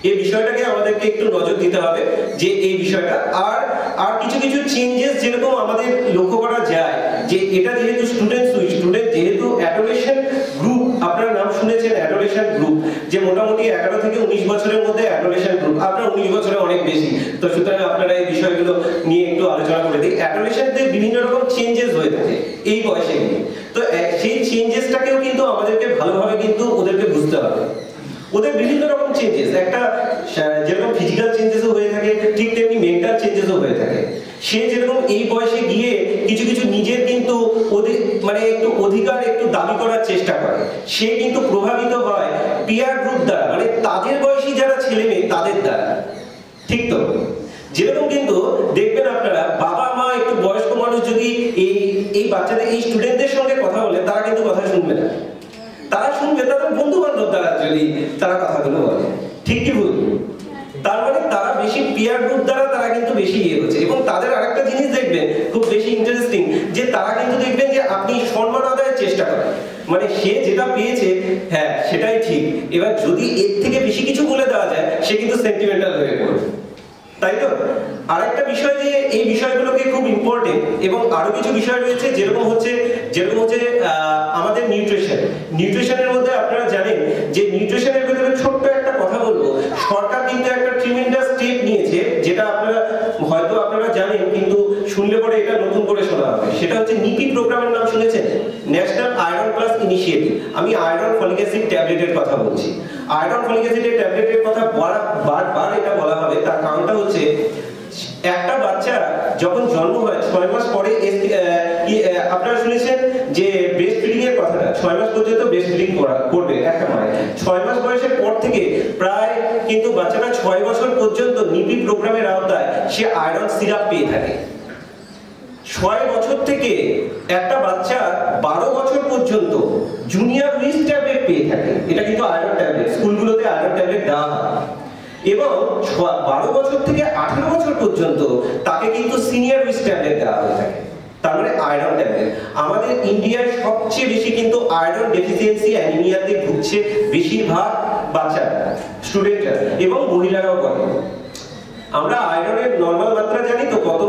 এই বিষয়টাকে আমাদেরকে একটু নজর দিতে হবে যে এই বিষয়টা। আর কিছু কিছু চেঞ্জেস যেরকম আমাদের লক্ষ্য করা যায়, যে এটা যেহেতু স্টুডেন্ট যেহেতু অ্যাডোলেসেন্ট গ্রুপ, আপনারা নাম শুনেছেন অ্যাডোলেসেন্ট গ্রুপ, যে মোটামুটি 11 থেকে 19 বছরের মধ্যে অ্যাডোলেসেন্ট গ্রুপ, আপনারা 19 বছরে অনেক বেশি, তো সুতরাং আপনারা এই বিষয়গুলো নিয়ে একটু আলোচনা করে দিই। অ্যাডোলেসেন্টদের বিভিন্ন রকম চেঞ্জেস হয়ে থাকে এই বয়সে, তো সেই চেঞ্জেসটাকেও কিন্তু আমাদেরকে ভালোভাবে কিন্তু ওদেরকে বুঝতে হবে। ওদের বিভিন্ন রকম চেঞ্জেস, একটা যেরকম ফিজিক্যাল চেঞ্জেসও হয়ে করার চেষ্টা করে, সে কিন্তু প্রভাবিত হয় পিয়ার গ্রুপ দ্বারা, মানে তাদের বয়সী যারা ছেলে মেয়ে তাদের দ্বারা। ঠিক তো? যেরকম কিন্তু দেখবেন আপনারা বাবা মা একটু বয়স্ক মানুষ যদি এই বাচ্চাদের এই স্টুডেন্টদের সঙ্গে কথা বলে, তারা কিন্তু কথা শুনবে না, তারা শুনবে তাদের বন্ধু বান্ধব দ্বারা যদি তারা কথাগুলো বলে। ঠিক কি ভুল? তার মানে তারা বেশি পিয়ার গ্রুপ দ্বারা তারা কিন্তু বেশি ইয়ে হচ্ছে। এবং তাদের আরেকটা জিনিস দেখবেন খুব বেশি ইন্টারেস্টিং, যে তারা কিন্তু দেখবেন যে আপনি সম্মান আদায়ের চেষ্টা করেন, মানে সে যেটা পেয়েছে হ্যাঁ সেটাই ঠিক, এবার যদি এর থেকে বেশি কিছু বলে দেওয়া যায় সে কিন্তু সেন্টিমেন্টাল হয়ে পড়বে, তাই তো? আরেকটা বিষয় যে এই বিষয়গুলোকে খুব ইম্পর্টেন্ট, এবং আরো কিছু বিষয় রয়েছে যেরকম হচ্ছে আমাদের নিউট্রিশনের মধ্যে আপনারা জানেন যে নিউট্রিশনের ভিতরে ছোট্ট একটা কথা বলবো, সরকার কিন্তু একটা ট্রিমেন্ডাস স্টেপ নিয়েছে, যেটা আপনারা জানেন কিন্তু শুনলে পরে এটা নতুন করে শোনা হবে। সেটা হচ্ছে নিপি প্রোগ্রামের নাম শুনেছেন, ন্যাশনাল আয়রন প্লাস ইনিশিয়েটিভ। আমি আয়রন ফলিক অ্যাসিড ট্যাবলেটের কথা বলছি। আয়রন ফলিক অ্যাসিডের ট্যাবলেটের কথা বারবার এটা বলা হবে, তার কারণটা হচ্ছে একটা বাচ্চা যখন জন্ম হয় 6 মাস পরে আপনারা শুনেছেন যে ব্রেস্ট ফিডিং এর কথাটা, 6 মাস পর্যন্ত ব্রেস্ট ফিডিং করবে একটা মায়ের। 6 মাস বয়সের পর থেকে প্রায় কিন্তু বাচ্চাটা 6 বছর পর্যন্ত নিপি প্রোগ্রামের আওতায় সে আয়রন সিরাপ পেয়ে থাকে। 6 বছর থেকে একটা বাচ্চা 12 বছর পর্যন্ত জুনিয়র উইস ট্যাবলেট পেয়ে থাকে। এটা কিন্তু আয়রন ট্যাবলেট, স্কুলগুলোতে আয়রন ট্যাবলেট দেওয়া হয়। এবং 12 বছর থেকে 18 বছর পর্যন্ত তাকে কিন্তু সিনিয়র উইস ট্যাবলেট দেওয়া হয়ে থাকে, তার মানে আয়রন ট্যাবলেট। আমাদের ইন্ডিয়ায় সবচেয়ে বেশি কিন্তু আয়রন ডেফিসিয়েন্সি অ্যানিমিয়াতে ভুগছে বেশিরভাগ বাচ্চারা, স্টুডেন্টরা এবং মহিলারাও করে। আমরা আয়রনের নরমাল মাত্রা জানি তো কত?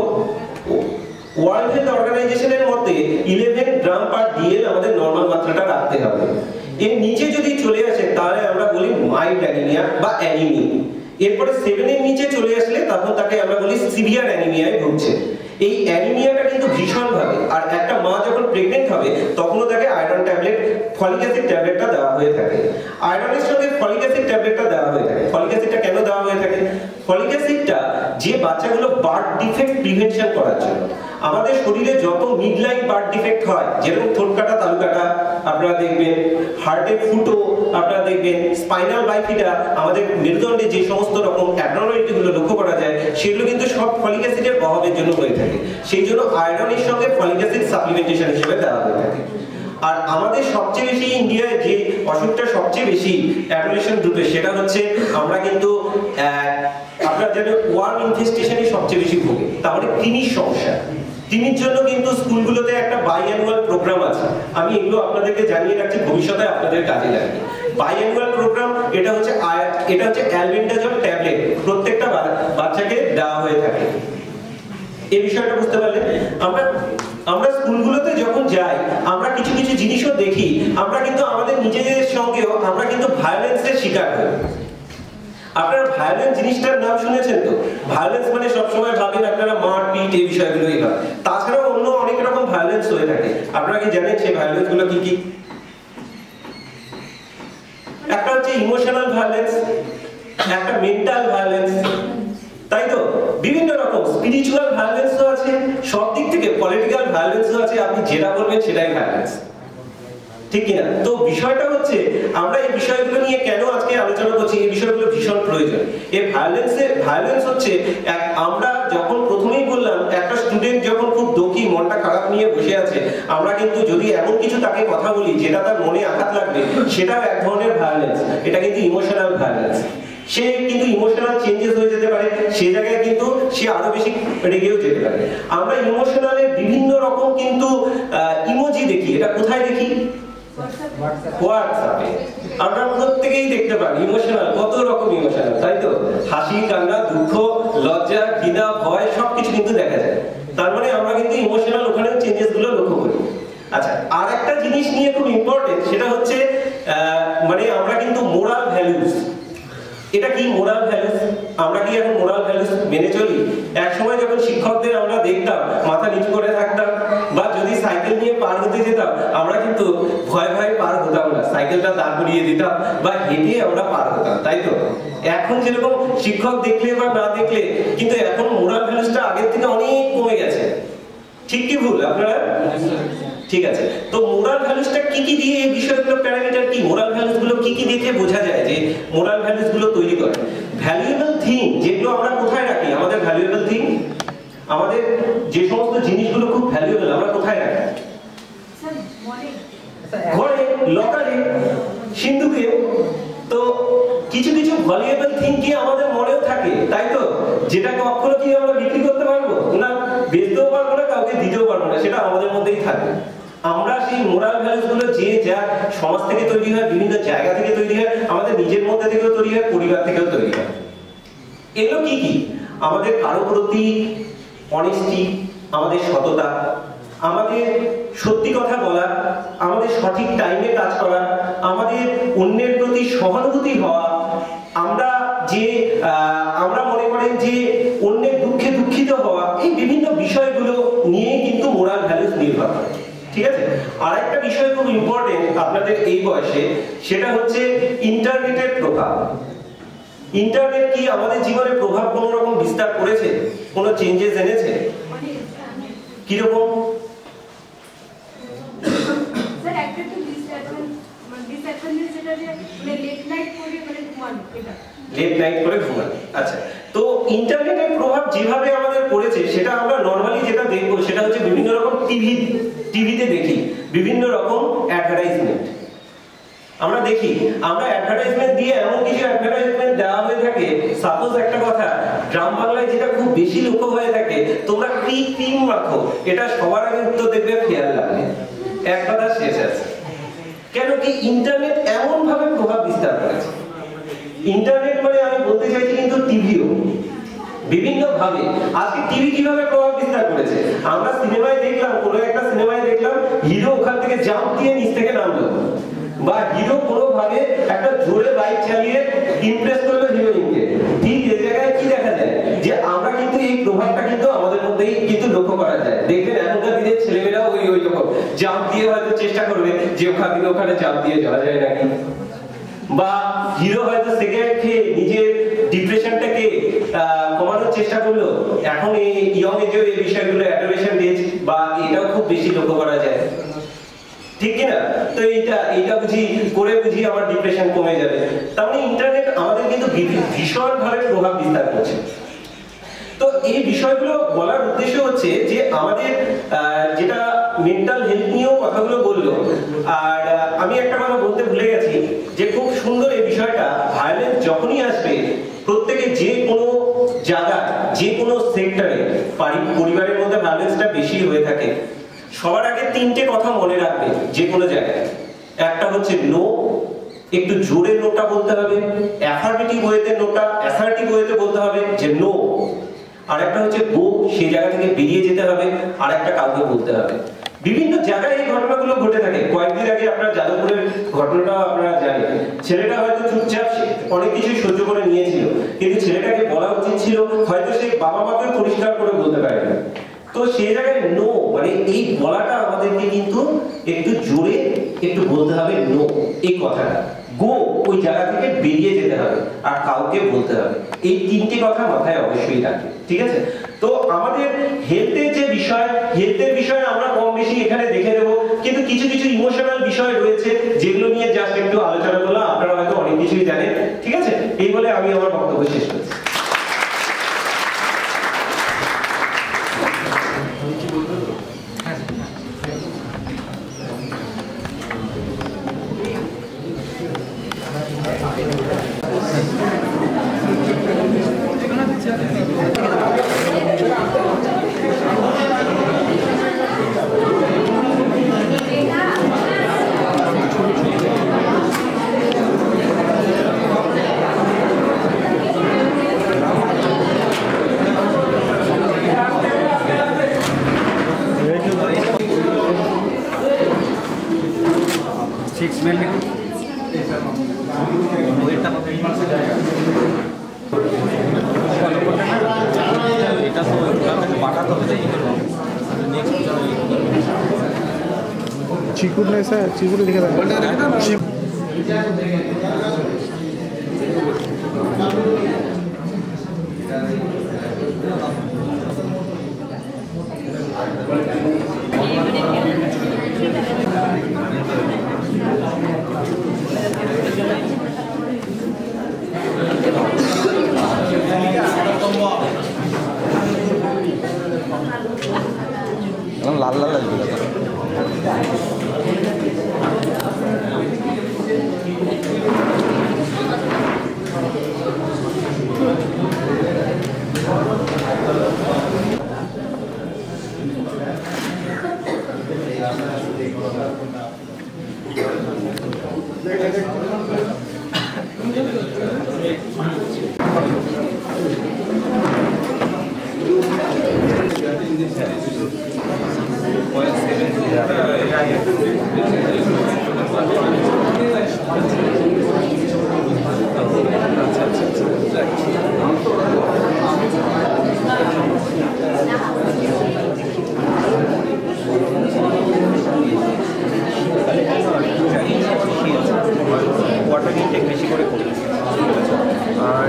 ওয়ার্ল্ড হেলথ অর্গানাইজেশনের মতে 11 গ্রাম পার ডিএল আমাদের নরমাল মাত্রাটা রাখতে হবে। এর নিচে যদি চলে আসে তাহলে আমরা বলি মাইল্ড অ্যানিমিয়া বা অ্যানিমি। এরপরে 7 এর নিচে চলে আসলে তখন তাকে আমরা বলি সিভিয়ার অ্যানিমিয়ায় ভুগছে। এই অ্যানিমিয়াটা কিন্তু ভীষণ ভাবে, আর একটা মা যখন প্রেগন্যান্ট হবে তখনও তাকে আয়রন ট্যাবলেট, ফলিক অ্যাসিড ট্যাবলেটটা দেওয়া হয়ে থাকে। আয়রনের সঙ্গে ফলিক অ্যাসিড ট্যাবলেটটা দেওয়া হয়ে থাকে। ফলিক অ্যাসিডটা কেন দেওয়া হয়ে থাকে? ফলিক অ্যাসিডটা যে বাচ্চাগুলো বার্থ ডিফেক্ট প্রিভেনশন করার জন্য, আমাদের শরীরে যত মিডলাইন বার্থ ডিফেক্ট হয়, যেরকম ঠোঁট কাটা, তালু কাটা আপনারা দেখবেন, হার্টের ফুটো আপনারা দেখবেন, স্পাইনাল বাইফিডা, আমাদের মেরুদণ্ডে যে সমস্ত রকম অ্যাবনর্মালিটিগুলো লক্ষ্য করা যায় সেগুলো কিন্তু সব ফলিক অ্যাসিডের অভাবের জন্য হয়ে থাকে। সেই জন্য আয়রনের সঙ্গে ফলিক অ্যাসিড সাপ্লিমেন্টেশন হিসেবে দেওয়া হয়ে থাকে। আর আমাদের সবচেয়ে বেশি ইন্ডিয়ায় যে অসুখটা সবচেয়ে বেশি অ্যাডোলেশন গ্রুপে, সেটা হচ্ছে আমরা কিন্তু আপনারা জানেন ওয়ার্ম ইনফেস্টেশনই সবচেয়ে বেশি ভোগে, তাহলে কৃমির সমস্যা। কৃমির জন্য কিন্তু স্কুলগুলোতে একটা বাইঅ্যানুয়াল প্রোগ্রাম আছে, আমি এগুলো আপনাদেরকে জানিয়ে রাখছি, ভবিষ্যতে আপনাদের কাজে লাগবে। বাইঅ্যানুয়াল প্রোগ্রাম এটা হচ্ছে অ্যালবেন্ডাজল ট্যাবলেট প্রত্যেকটা বাচ্চাকে দেওয়া হয়ে থাকে। এই বিষয়টা বুঝতে পারলে আমরা স্কুলগুলোতে যখন যাই আমরা কিছু কিছু জিনিসও দেখি, আমরা কিন্তু আমাদের নিজেদের সঙ্গেও আমরা কিন্তু ভায়োলেন্সের শিকার হই। আপনারা ভায়োলেন্স জিনিসটার নাম শুনেছেন তো? ভায়োলেন্স মানে সবসময় ভাবেন আপনারা মারপিট এই বিষয়গুলোই হয়, তাছাড়াও অন্য অনেক রকম ভায়োলেন্স হয়ে থাকে। আপনারা কি জানেন সেই ভায়োলেন্স গুলো কি কি? একটা হচ্ছে ইমোশনাল ভায়োলেন্স, একটা মেন্টাল ভায়োলেন্স, তাই তো? বিভিন্ন রকম স্পিরিচুয়াল ভায়োলেন্সও আছে, সব দিক থেকে পলিটিক্যাল ভায়োলেন্সও আছে, আপনি যেটা বলবেন সেটাই ভায়োলেন্স, ঠিক কিনা? তো বিষয়টা হচ্ছে আমরা এই বিষয়গুলো নিয়ে কেন আজকে আলোচনা করছি, এই বিষয়গুলো ভীষণ প্রয়োজন। এই ভায়োলেন্স হচ্ছে আমরা যখন প্রথমেই বললাম একটা স্টুডেন্ট যখন খুব দুঃখী, মনটা খারাপ নিয়ে বসে আছে, আমরা কিন্তু যদি এমন কিছু তাকে কথা বলি যেটা তার মনে আঘাত লাগবে, সেটাও এক ধরনের ভায়োলেন্স। এটা কিন্তু ইমোশনাল ভায়োলেন্স। সে কিন্তু ইমোশনাল চেঞ্জেস হয়ে যেতে পারে, সে জায়গায় কিন্তু সে আরো বেশি রেগেও যেতে পারে। আমরা ইমোশনালের বিভিন্ন রকম কিন্তু ইমোজি দেখি। এটা কোথায় দেখি? হোয়াটসঅ্যাপে। আমরা প্রত্যেকেই দেখতে পারি ইমোশনাল, কত রকম ইমোশনাল, তাই তো? হাসি, কান্না, দুঃখ, লজ্জা, ঘৃণা, ভয় সবকিছু কিন্তু দেখা যায়। তার মানে আমরা কিন্তু ইমোশনাল ওখানে চেঞ্জেস গুলো লক্ষ্য করি। আচ্ছা, আর একটা জিনিস নিয়ে খুব ইম্পর্টেন্ট, সেটা হচ্ছে মানে আমরা কিন্তু মোরাল ভ্যালুস। এটা কি মোরাল ভ্যালুস? আমরা কি এখন মোরাল ভ্যালুস মেনে চলি? এক সময় যখন শিক্ষকদের আমরা দেখতাম মাথা নিচু করে থাকতাম, বা যদি সাইকেল নিয়ে পার হতে যেতাম আমরা কিন্তু ভয় ভয় পার হতাম না, সাইকেলটা দাঁড় করিয়ে দিতাম বা হেঁটে আমরা পার হতাম, তাই তো? এখন যেরকম শিক্ষক দেখলে বা না দেখলে, কিন্তু এখন মোরাল ভ্যালুসটা আগের থেকে অনেক কমে গেছে। ঠিক কি ভুল আপনারা? ঠিক আছে, তো মোরাল ভ্যালুসটা কি কি দিয়ে, এই বিষয়গুলো প্যারামিটার কি, মোরাল ভ্যালুস গুলো কি কি দেখে বোঝা যায় যে মোরাল ভ্যালুস গুলো তৈরি করে? ভ্যালুয়েবল থিং যেগুলো আমরা কোথায় রাখি, আমাদের ভ্যালুয়েবল থিং, আমাদের যে সমস্ত জিনিসগুলো খুব ভ্যালুয়েবল আমরা কোথায় রাখি? ঘরে, লকারে, সিন্ধুকে। তো কিছু কিছু ভ্যালুয়েবল থিং কি আমাদের মনেও থাকে, তাই তো, যেটা কখনো কি আমরা বিক্রি করতে পারবো না, বেচতেও পারবো না, কাউকে দিতেও পারবো না, সেটা আমাদের মধ্যেই থাকে। আমরা সেই মোরাল ভ্যালুস গুলো যে যা সমাজ থেকে তৈরি হয়, বিভিন্ন জায়গা থেকে তৈরি হয়, আমাদের নিজের মধ্যে থেকেও তৈরি হয়, পরিবার থেকেও তৈরি হয়। এগুলো কি কি? আমাদের কারো প্রতি অনেস্টি, আমাদের সততা, আমাদের সত্যি কথা বলা, আমাদের সঠিক টাইমে কাজ করা, আমাদের অন্যের প্রতি সহানুভূতি হওয়া, আমরা মনে করেন যে অন্যের দুঃখে দুঃখিত হওয়া, এই বিভিন্ন বিষয়গুলো নিয়ে কিন্তু মোরাল ভ্যালুস নির্ভর করে। ঠিক আছে, আর একটা বিষয় খুব ইম্পর্টেন্ট আপনাদের এই বয়সে, সেটা হচ্ছে ইন্টারনেটের প্রভাব। ইন্টারনেট কি আমাদের জীবনে প্রভাব কোনো রকম বিস্তার করেছে, কোনো চেঞ্জেস এনেছে? কিরকম? স্যার একটা তো ডিসঅ্যাডভান্টেজ যেটা যে মানে লেট নাইট করে মানে ঘুমানো, এটা লেট নাইট করে ঘুমানো। আচ্ছা, তো ইন্টারনেটের প্রভাব যেভাবে আমাদের পড়েছে সেটা আমরা নরমালি যেটা দেখবো সেটা হচ্ছে বিভিন্ন রকম টিভিতে দেখি বিভিন্ন রকম অ্যাডভার্টাইজমেন্ট আমরা দেখি। আমরা অ্যাডভার্টাইজমেন্ট দিয়ে এমন কিছু অ্যাডভার্টাইজমেন্ট দেওয়া হয়ে থাকে, সাপোজ একটা কথা, গ্রাম বাংলায় যেটা খুব বেশি লক্ষ্য হয়ে থাকে, তোমরা ক্রিম মাখো, এটা সবার আগে উত্তর দেখবে ফেয়ার লাগবে, এক কথা শেষ আছে। কেন কি? ইন্টারনেট এমন ভাবে প্রভাব বিস্তার করেছে। ইন্টারনেট মানে আমি বলতে চাইছি কিন্তু টিভিও বিভিন্ন ভাবে। আজকে টিভি কিভাবে প্রভাব বিস্তার করেছে? আমরা সিনেমায় দেখলাম, কোনো একটা সিনেমায় দেখলাম হিরো ওখান থেকে জাম্প দিয়ে নিচ থেকে নামলো, বা হিরো কোনো ভাবে একটা জোরে বাইক চালিয়ে ইমপ্রেস করলো হিরোইনকে। ঠিক এই জায়গায় কি দেখা যায় যে আমরা কিন্তু এই প্রভাবটা কিন্তু আমাদের মধ্যেই কিন্তু লক্ষ্য করা যায়। দেখবেন এখনকার দিনের ছেলেমেয়েরা ওই রকম জাম্প দিয়ে হয়তো চেষ্টা করবে যে ওখান থেকে ওখানে জাম্প দিয়ে যাওয়া যায় নাকি, বা হিরো হয়তো সিগারেট খেয়ে নিজের ডিপ্রেশনটাকে কমানোর চেষ্টা করলো। এখন এই ইয়ং এজে এই বিষয়গুলো অ্যাডোলেশন এজ বা এটাও খুব বেশি লক্ষ্য করা যায়, ঠিক কিনা? তো এইটা বুঝি আমার ডিপ্রেশন কমে যাবে। তার মানে ইন্টারনেট আমাদের কিন্তু ভীষণ ভাবে প্রভাব বিস্তার করছে। তো এই বিষয়গুলো বলার উদ্দেশ্য হচ্ছে যে আমাদের যেটা মেন্টাল হেলথ নিয়েও কথাগুলো বললো। আর আমি একটা কথা বলতে ভুলে গেছি যে খুব সুন্দর এই বিষয়টা, ভায়োলেন্স যখনই আসবে প্রত্যেকে যে কোনো জায়গায় যে কোনো সেক্টরে পরিবারের মধ্যে ভায়োলেন্সটা বেশি হয়ে থাকে, সবার আগে তিনটে কথা মনে রাখবে যে কোনো জায়গায়। একটা হচ্ছে নো, একটু জোরে নোটা বলতে হবে, অ্যাফার্মেটিভ ওয়েতে নোটা, অ্যাসার্টিভ ওয়েতে বলতে হবে যে নো। আর একটা হচ্ছে গো, সেই জায়গা থেকে বেরিয়ে যেতে হবে, আর একটা কাউকে বলতে হবে। বিভিন্ন জায়গায় এই ঘটনাগুলো ঘটে থাকে। কয়েকদিন আগে আপনার যাদবপুরের ঘটনাটাও আপনারা জানেন। ছেলেটা হয়তো চুপচাপ অনেক কিছু সহ্য করে নিয়েছিল, কিন্তু ছেলেটাকে বলা উচিত ছিল, হয়তো সে বাবা মাকে পরিষ্কার করে বলতে পারে না। তো সেই জায়গায় নো মানে এই বলাটা আমাদেরকে কিন্তু একটু জোরে একটু বলতে হবে নো এই কথাটা। গো, ওই জায়গা থেকে বেরিয়ে যেতে হবে, আর কাউকে বলতে হবে। এই তিনটে কথা মাথায় অবশ্যই রাখবে, ঠিক আছে? তো আমাদের হেলথের যে বিষয়, হেলথের বিষয়ে আমরা কম বেশি এখানে দেখে দেবো, কিন্তু কিছু কিছু ইমোশনাল বিষয় রয়েছে যেগুলো নিয়ে জাস্ট একটু আলোচনা করলাম। আপনারা হয়তো অনেক কিছুই জানেন, ঠিক আছে? এই বলে আমি আমার বক্তব্য শেষ করছি। चिकूर नहीं सर, चिकूर दिखा था। ওয়াটার ইনটেক বেশি করে করবে আর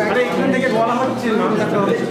আরে এখান থেকে বলা হচ্ছে নাম দেখা হচ্ছে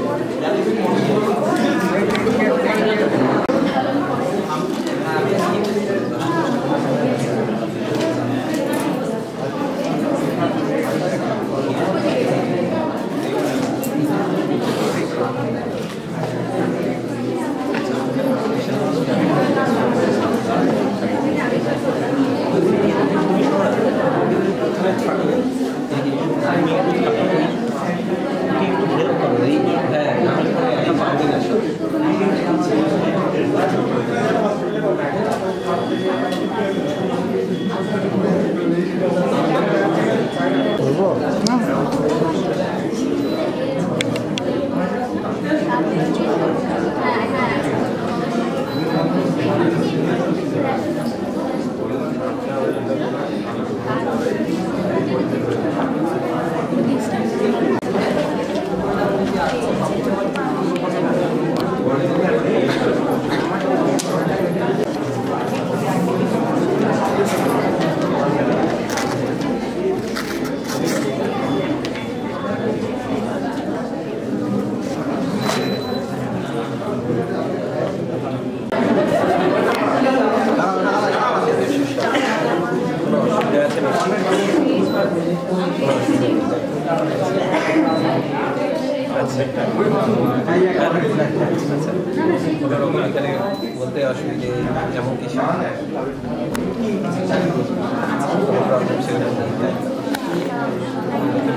বলতে অসুবিধে যেমন কিছু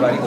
বাড়ি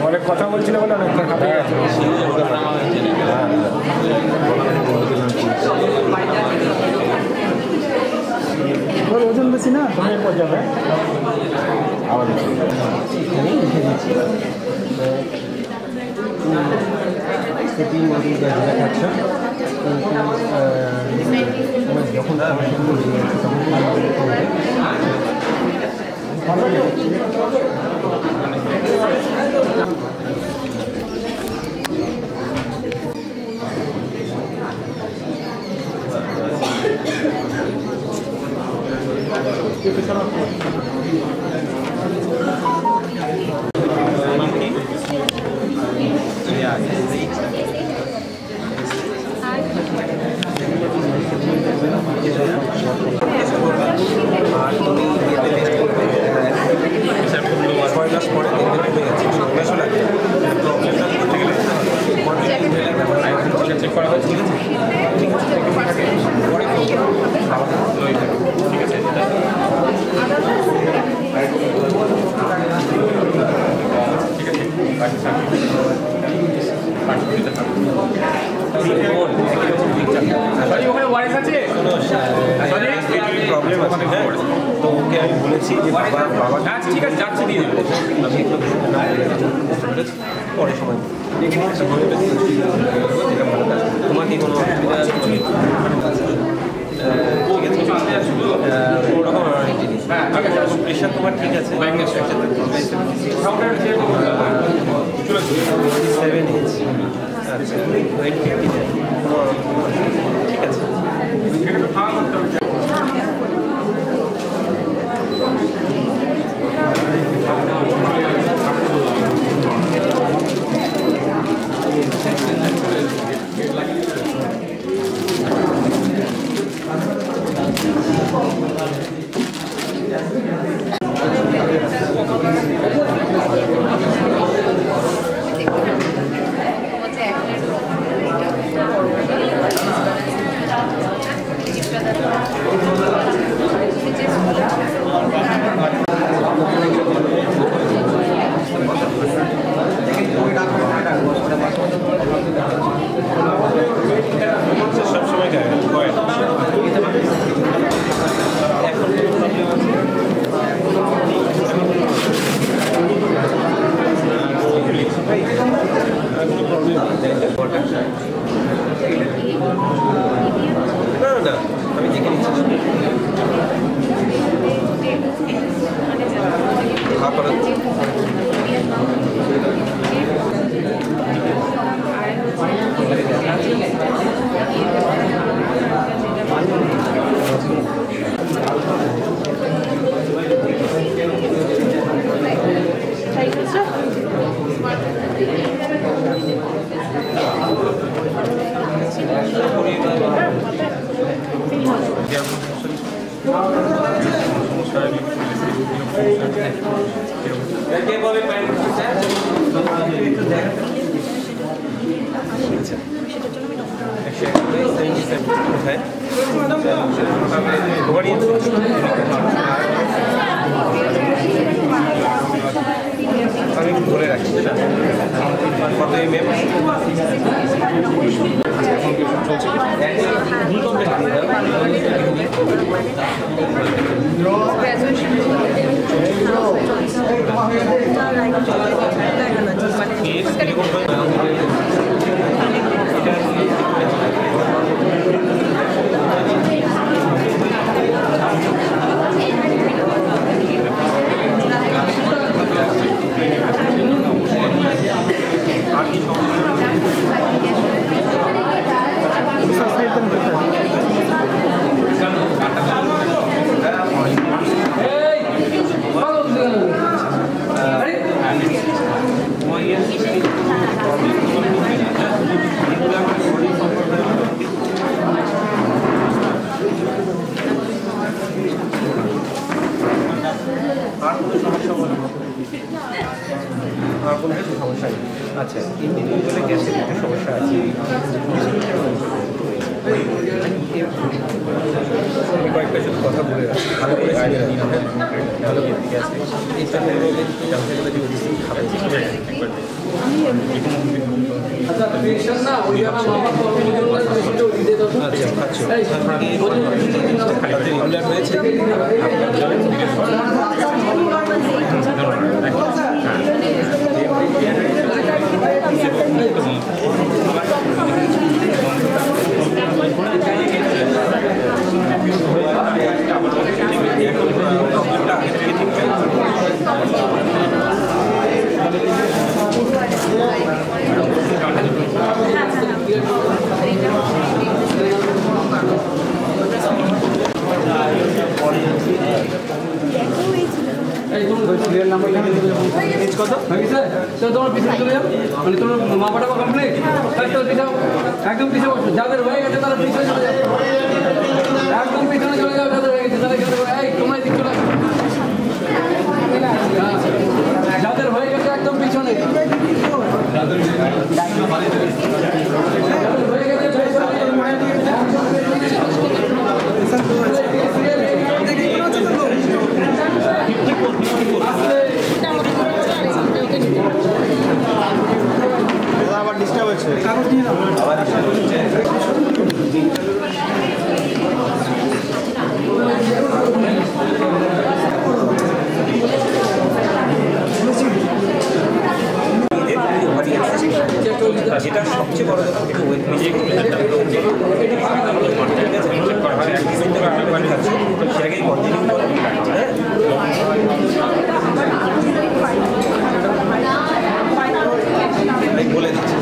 অনেক কথা বলছিল বলে অনেকটা কাটে গেছে। ওর ওজন বেশি না, তোমার পর যাবে যখন পরে সময় তোমার কি কোনো অসুবিধা আছে? ওরকম জিনিস প্রেশার তোমার ঠিক আছে? 7 ইঞ্চ। আচ্ছা, ওয়েট 50 ঠিক আছে। আমি বলে রাখি কত এমএম আর কোনো সমস্যা বলে আর কোনো কিছু সমস্যা নেই। আচ্ছা, ইন্ডিভিজুয়ালি গ্যাসের একটু সমস্যা আছে, আমি কয়েকটা শুধু কথা বলে রাখছি, ভালো করে ভালো করে ঠিক আছে। এইটা হলো যে ওষুধ খাবে আচ্ছা রয়েছে তোমার পিছনে চলে যাও, মানে তোমার মাপাটা কমপ্লিট, একদম পিছনে বসো, যাদের হয়ে গেছে তারা পিছনে চলে যাও, একদম পিছনে চলে যাও, যাদের হয়ে গেছে তারা তোমরা এদিক চলে আসো, যাদের হয়ে গেছে একদম পিছনে, যাদের হয়ে গেছে আবার ডিস্টার্ব হচ্ছে, কাগজ নিয়ে নাও, আবার ডিস্টার্ব হচ্ছে। যেটা সবচেয়ে বড় কথা সেটাকেই কন্টিনিউ করো, বলে দিচ্ছি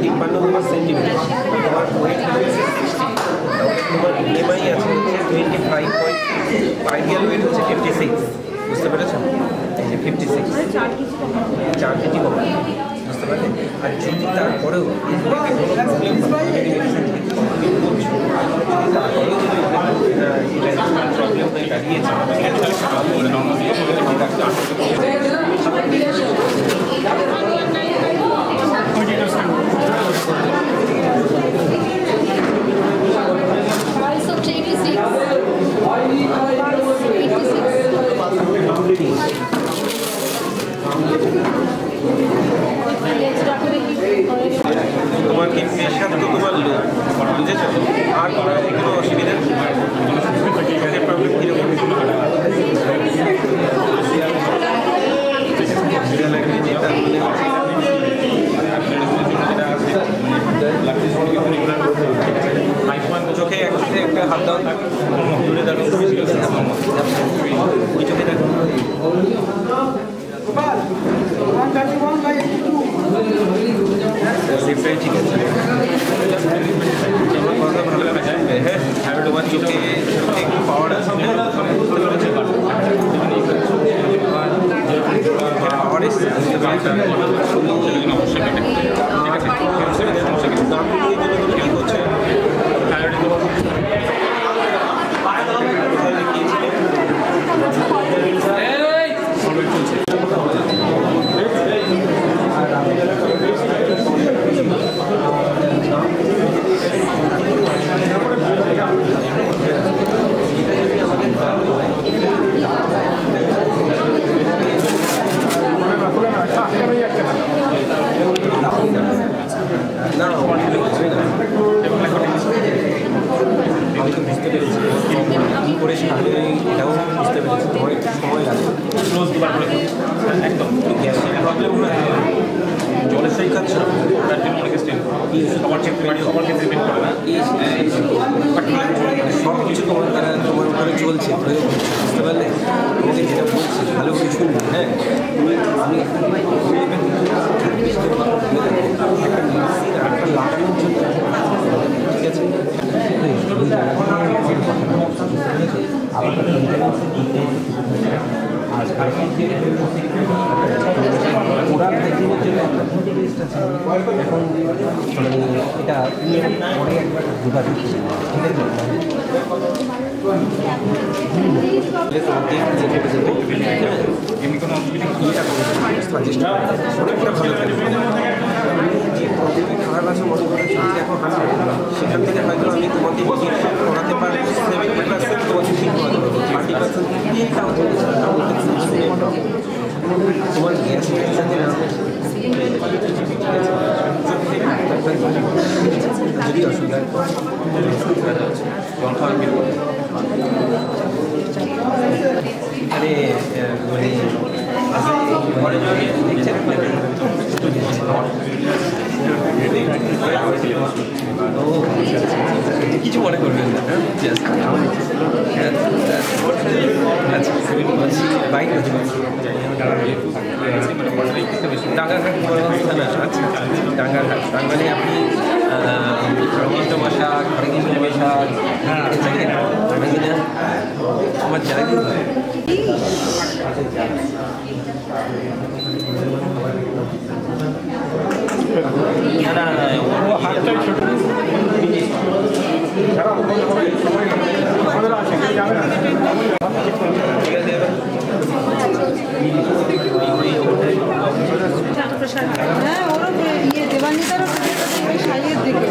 153 সেন্টিমিটার, তোমার ইএমআই আছে 25, আইডিয়াল ওয়েট হচ্ছে 56, বুঝতে পেরেছেন? এই যে 56 4 কেজি কম, বুঝতে পারলেন? আর যদি তারপরেও প্রবলেম হয়ে দাঁড়িয়েছে তোমার কি প্রেশার তো তোমার লো, বুঝেছো? আর তোমার কোনো অসুবিধা প্রবলেম কীরকম চোখে একটা হাত দাও, দূরে দেখো, ওই চোখে দেখো, সেটাই ঠিক আছে। আমার কথা ভালো লাগছে, হ্যাঁ তোমার চোখে একটু পাওয়ার আছে, বুঝতে পেরেছে? পাওয়ার এসছে, বুঝতে পেরেছে? কি হচ্ছে না বুঝতে পেরেছি কী করে সামনে এটাও বুঝতে পেরেছি, তোমার একটু সময় লাগে, একদম গ্যাসের প্রবলেম হয়ে জলের সেই খাচ্ছ তার জন্য অনেক স্টেন সবার ক্ষেত্রে করে না, সব কিছু তোমার দ্বারা তোমার উপরে চলছে, বুঝতে পারলে? তোমাকে যেটা বলছি ভালো করে শুনবে, হ্যাঁ? আমি একটা লাগানোর জন্য, ঠিক আছে? ওরাল হাইজিনের জন্য একটা টেস্ট আছে এখন মানে এটা পরে একবার দুবার এমনি কোনো অসুবিধা সাজেস্ট অনেকটা ভালো থাকবে যে প্রবলেমে খারাপ আছে মনে করেন সেটা এখন সেখান থেকে হয়তো আমি তোমাকে করাতে পারবো 70% তোমাকে ঠিক করাতে পারবো 30% তোমার গ্যাস যদি অসুবিধা আরে মানে কিছু মনে করবেন না বাইক ডাঙ্গারহাট ডাঙ্গারহাট তার মানে আপনি রবীন্দ্র ভাষা খড়গিন্দ্র ভাষা আমার জায়গা হ্যাঁ ওরও ইয়ে দেবান্বিতারও সাইয়ের দিকে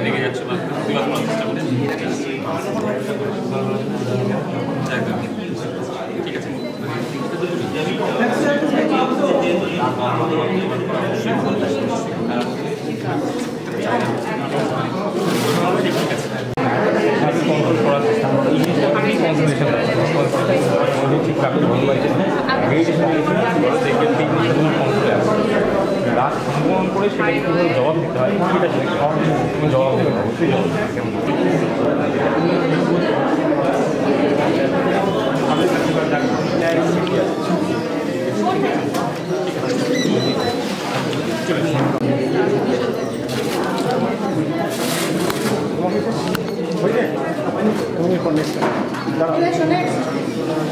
লেগে যাচ্ছে বা প্রতিবাদ করার চেষ্টা করছে ঠিক আছে করার চেষ্টা রাত সংগ্রহণ করে সেটা কীভাবে জবাব দিতে হয় সেটা তুমি জবাব দেবে অবশ্যই জবাব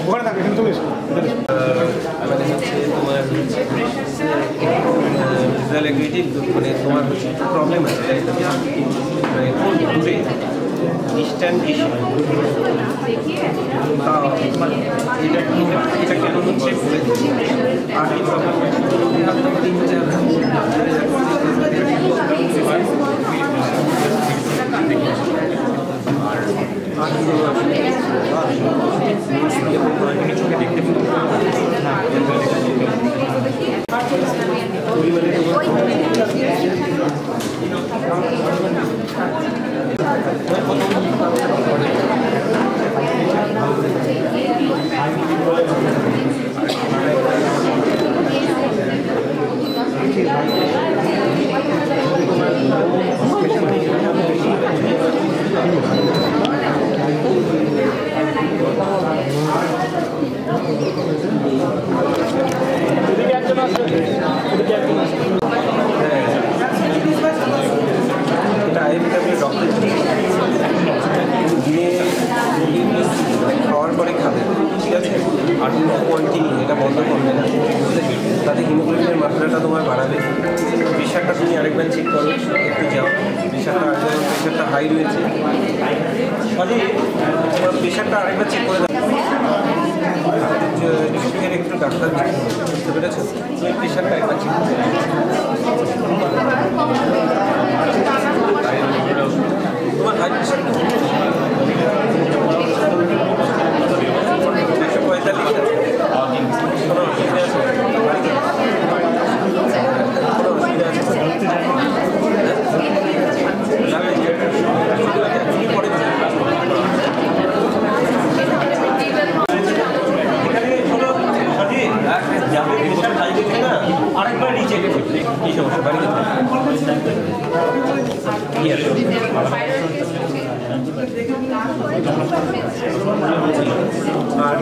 ওখানে থাকবে কিন্তু চলে এসো মানে হচ্ছে তোমার মানে তোমার প্রবলেম আছে মানে কোন দূরে ডিস্ট্যান্ট ইস্যু এটা কেন হচ্ছে বলে আর কি প্রবলেম চোখে দেখতে খাওয়ার পরে খাবে ঠিক আছে আর কন্টিনিউ এটা বন্ধ করবে না তাতে হিমোগ্লোবিনের মাত্রাটা তোমার বাড়াবে প্রেশারটা তুমি আরেকবার চেক করো একটু যাও প্রেশারটা হাই রয়েছে তোমার প্রেশারটা আরেকবার চেক করে দাও একটু ডাক্তার বুঝতে পেরেছো তুমি প্রেশারটা একবার চেক করে তোমার হাই প্রেশার 145 আছে আর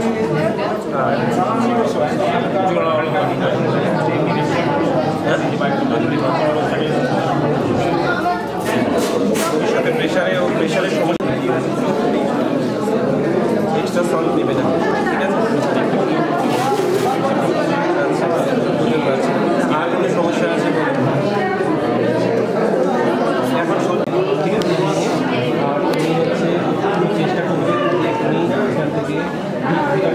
সাথে প্রেশারের সমস্যা এক্সট্রা সল্ট নেবে না, ঠিক আছে? আচ্ছা, বুঝতে পারছি। আর কোনো সমস্যা আছে? এখন ঠিক আছে, আর তুমি হচ্ছে চেষ্টা করবে যে তুমি এখান থেকে ওটা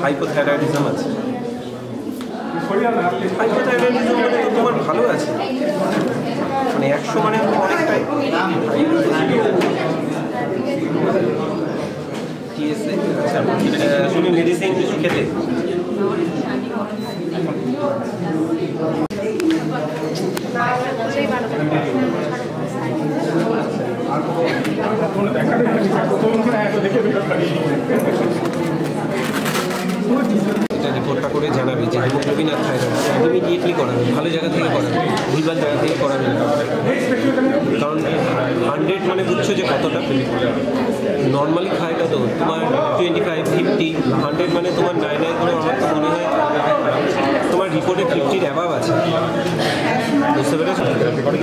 হাইপোথাইরয়েডিজম আছে। হাইপোথাইরয়েডিজম মানে তো তোমার ভালো আছে, মানে 100 মানে অনেকটাই। টিএসএ আচ্ছা, তুমি মেডিসিন কিছু খেতে এটা রিপোর্টটা করে জানাবে যে হিমোগ্লোবিন আর থাইরয়েড ইমিডিয়েটলি করাবে, ভালো জায়গা থেকে করাবে, ভুলভাল জায়গা থেকে করাবে না। কারণ 100 মানে বুঝছো যে কতটা। নর্মালি খায় কত তোমার 25, 50, 100 মানে তোমার 99 করে আমার তো মনে হয় তোমার রিপোর্টে 50-র অ্যাবাভ আছে, বুঝতে পেরেছো? একটা করে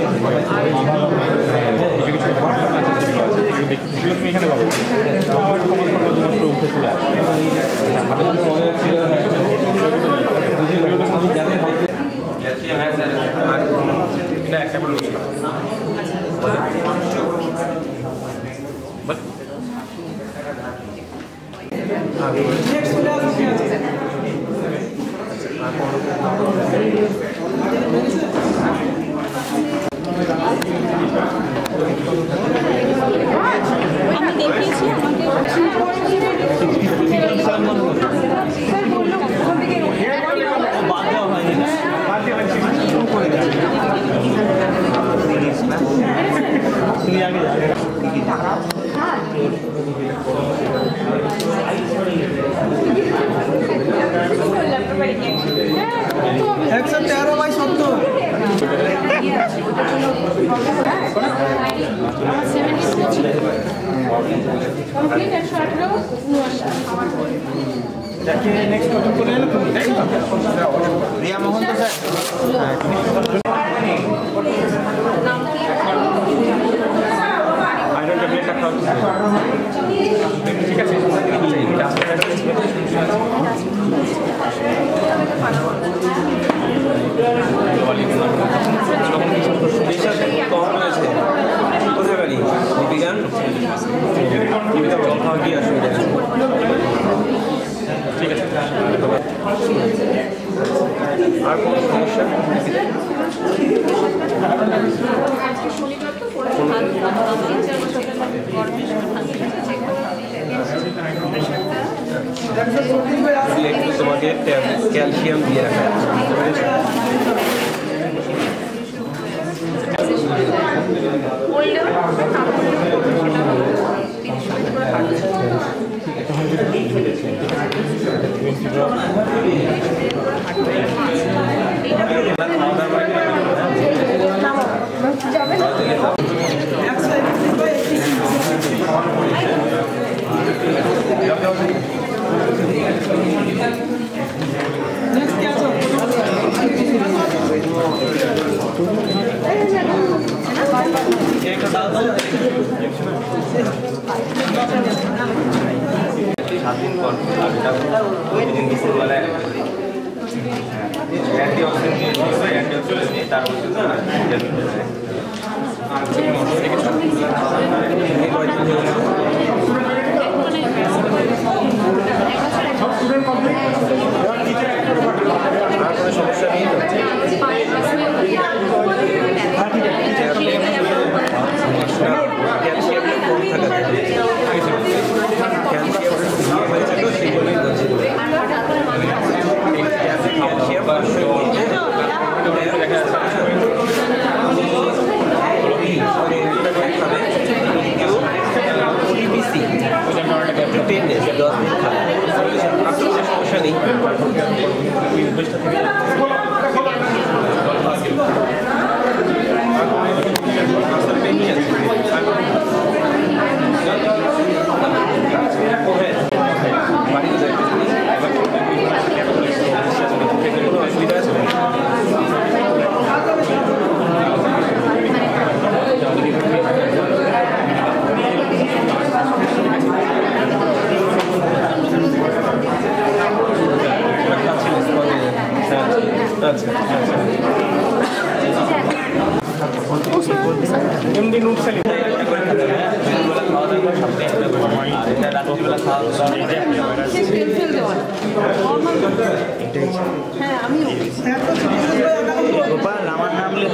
আমি দেখিয়েছি একশো 13/70 নেক্সট কথা করে এলো তুমি, তাই তো? রিয়া মোহন তো স্যার আয়রন ট্যাবলেটটা খাও, ঠিক আছে? কম রয়েছে। কোথায় বাড়ি? দীপিকান জল খাওয়া কি অসুবিধা? ঠিক আছে। আর কোনো সমস্যা? একটু তোমাকে ক্যালসিয়াম দিয়ে রাখা আছে। নেক্সট কি আছে? 7 দিন পর এটা প্রতিদিন বিকেলবেলায় অ্যান্টিঅক্সিডেন্ট নিয়ে তার মধ্যে সব স্টুডেন্ট কমপ্লিট আর কোনো সমস্যা নেই তো আমার নাম লেখো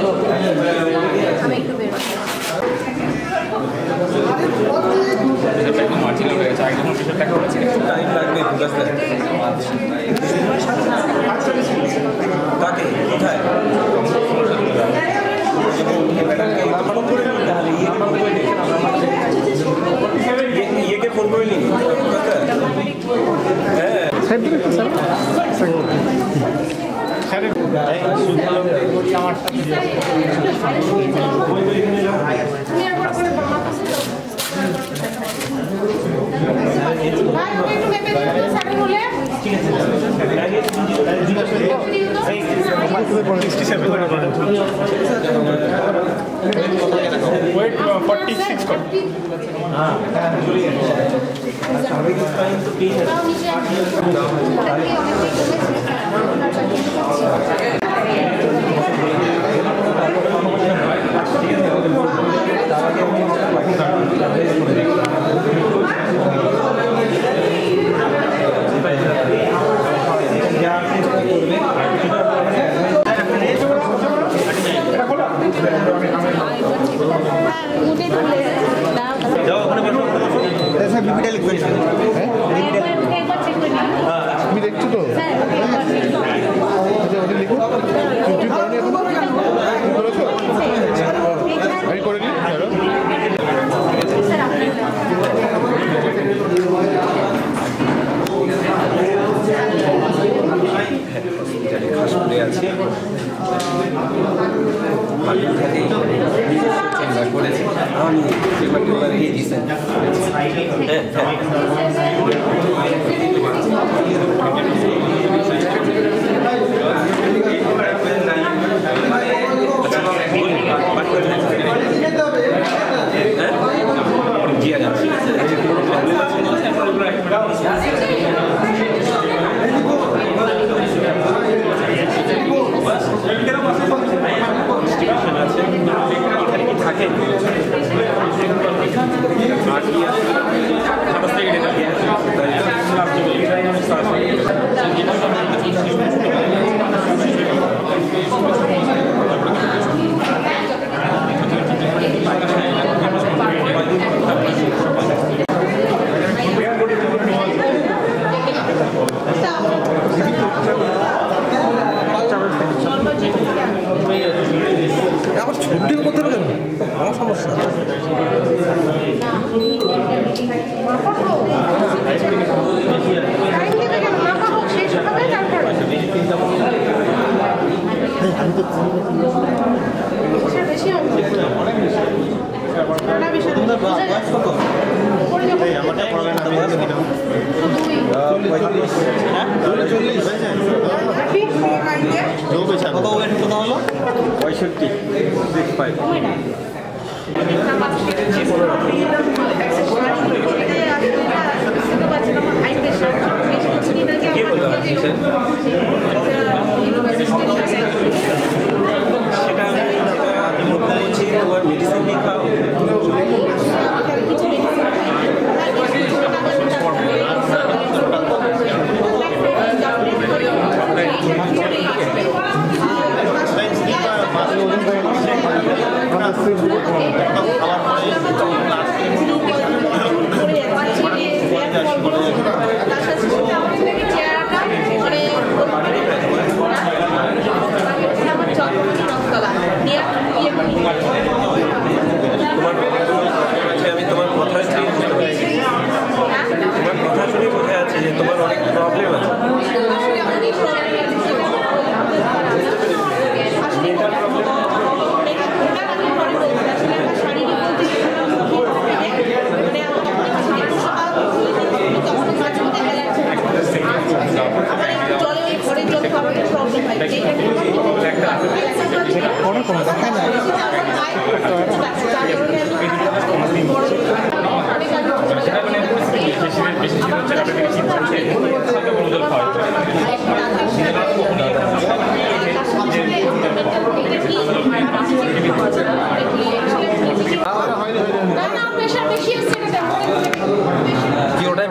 ইয়েকে ফোন করে নিন আমি দেখছি তো আমি করে নিই আছে করেছি আমি পেপার দিয়ে দিচ্ছেন জিয়া যাচ্ছে থাকে আমার ছুটির করতে হবে কেন আমার সমস্যা কত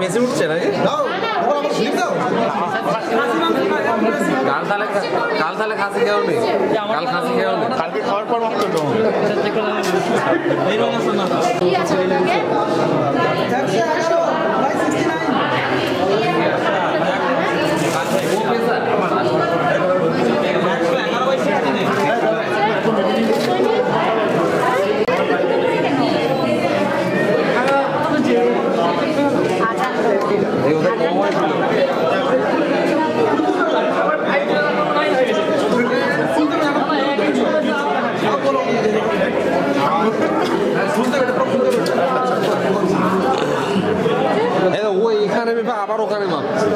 বেশি উঠছে নাকি? কাল তাহলে খাসি খেয়েও নেই, কাল খাসি খেয়েও নেই, কালকে খাওয়ার পর মাত্র তো ওই এখানে আবার ওখানে মাপছে।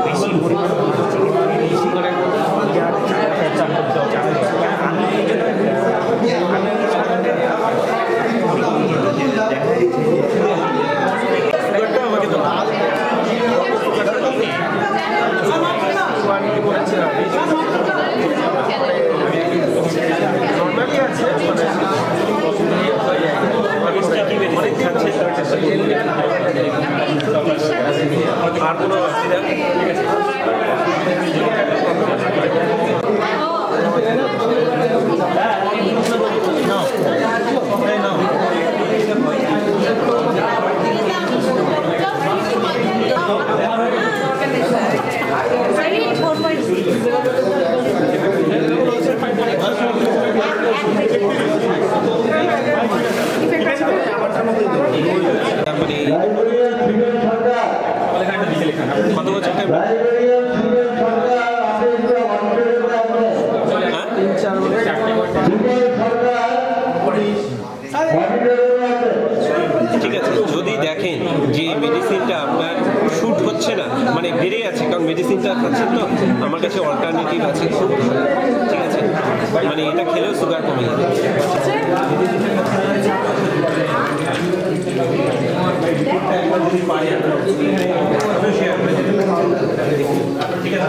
বেশি আপনার শ্যুট হচ্ছে না, মানে বেড়ে আছে, কারণ মেডিসিনটা খাচ্ছেন তো আমার কাছে অল্টারনেটিভ আছে, খুব ভালো, ঠিক আছে, মানে এটা খেলেও সুগার কমে যাবে। ঠিক আছে,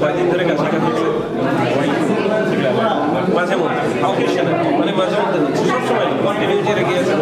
কয়দিন ধরে কাছে হচ্ছে মাঝে মধ্যে অকেশন, মানে মাঝে মধ্যে হচ্ছে, সবসময় কন্টিনিউ যে রেখে আছে।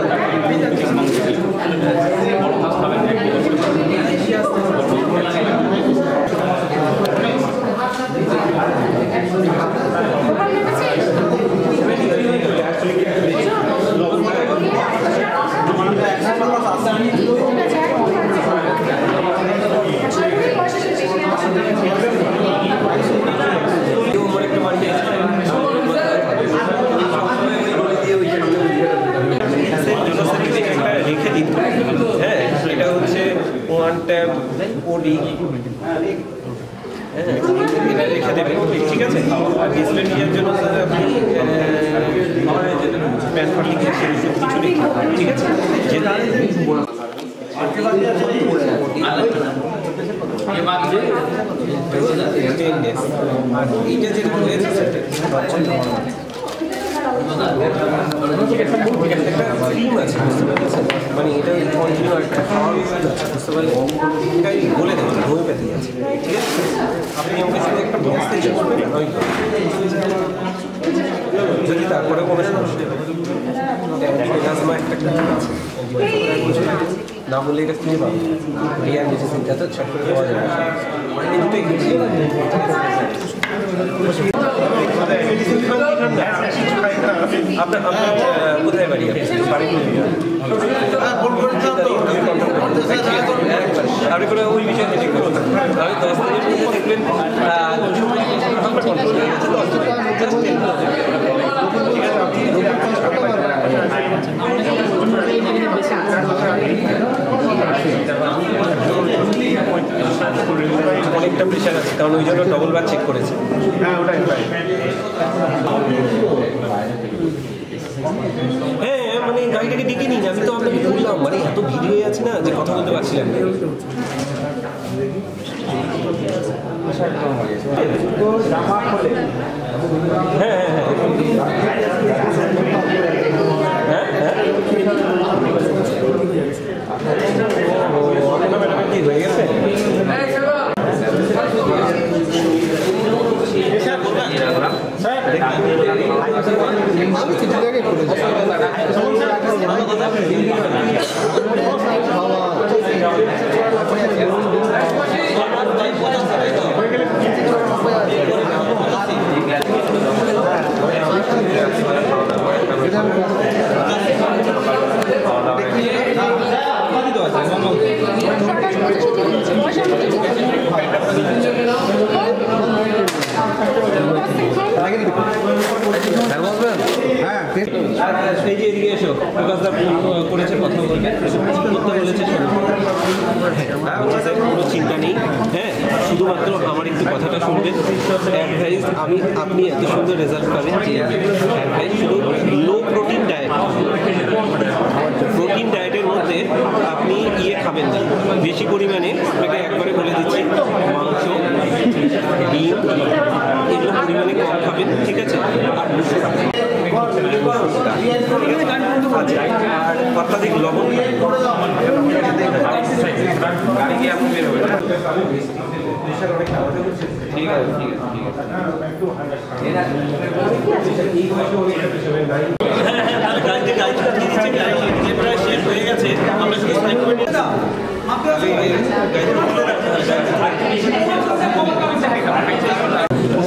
রেখে দিন, হ্যাঁ, এটা হচ্ছে 1 ট্যাব ওডি, হ্যাঁ, এটা রেখে দেবেন, ঠিক আছে। আর ডিসপ্লে নিজের জন্য আপনি প্যান ফাটিং কিছু রেখে, ঠিক আছে। এইটা যেটা হয়েছে একটা ক্রিম আছে, বুঝতে পারছেন, মানে এটা কন্টিনিউ একটা খাওয়ার বুঝতে পারলেন, এটাই বলে দেবেন হোমিওপ্যাথি আছে, ঠিক আছে। আপনি আমাকে সাথে একটা বক্সতে যাবেন, যদি তারপরে কোনো সমস্যা একটা না বললে এটা কিনে পাবেন, রিয়ার মেডিসিনটা তো ছট করে পাওয়া যাবে, এই দুটোই আপনার কোথায় বাড়ি? আপনি করে ওই বিষয়ে ঠিক করুন, আমি 10 দিনের মধ্যে দেখবেন অনেকটা প্রেশার আছে, কারণ ওই জন্য ডবল বার চেক করেছে। হ্যাঁ, মানে গাড়িটাকে ডেকে নিন, আমি তো আপনাকে বললাম, মানে এত ভিড় হয়ে আছে না যে কথা বলতে পারছিলাম না। হ্যাঁ হ্যাঁ হ্যাঁ হ্যাঁ, কি হয়ে গেছে? এই যে এদিকে এসো, করেছে কথা বলবে, বলেছে কোনো চিন্তা নেই, হ্যাঁ, শুধুমাত্র আমার একটু কথাটা শুনবেন। অ্যাডভাইস আপনি এত সুন্দর রেজাল্ট পাবেন যে অ্যাডভাইস শুধু লো প্রোটিন ডায়েট, প্রোটিন ডায়েটের মধ্যে আপনি খাবেন না, বেশি পরিমাণে আপনাকে একবারে বলে দিচ্ছি মাংস, ডিম এগুলো পরিমাণে কম খাবেন, ঠিক আছে। আর অত্যাধিক লবণ গাড়ি গিয়ে আপনি বেরোবেন। প্রেশার অনেক খাওয়াতে হচ্ছে। ঠিক আছে ঠিক আছে ঠিক আছে এই বয়সে অনেকটা প্রেশারের নাই।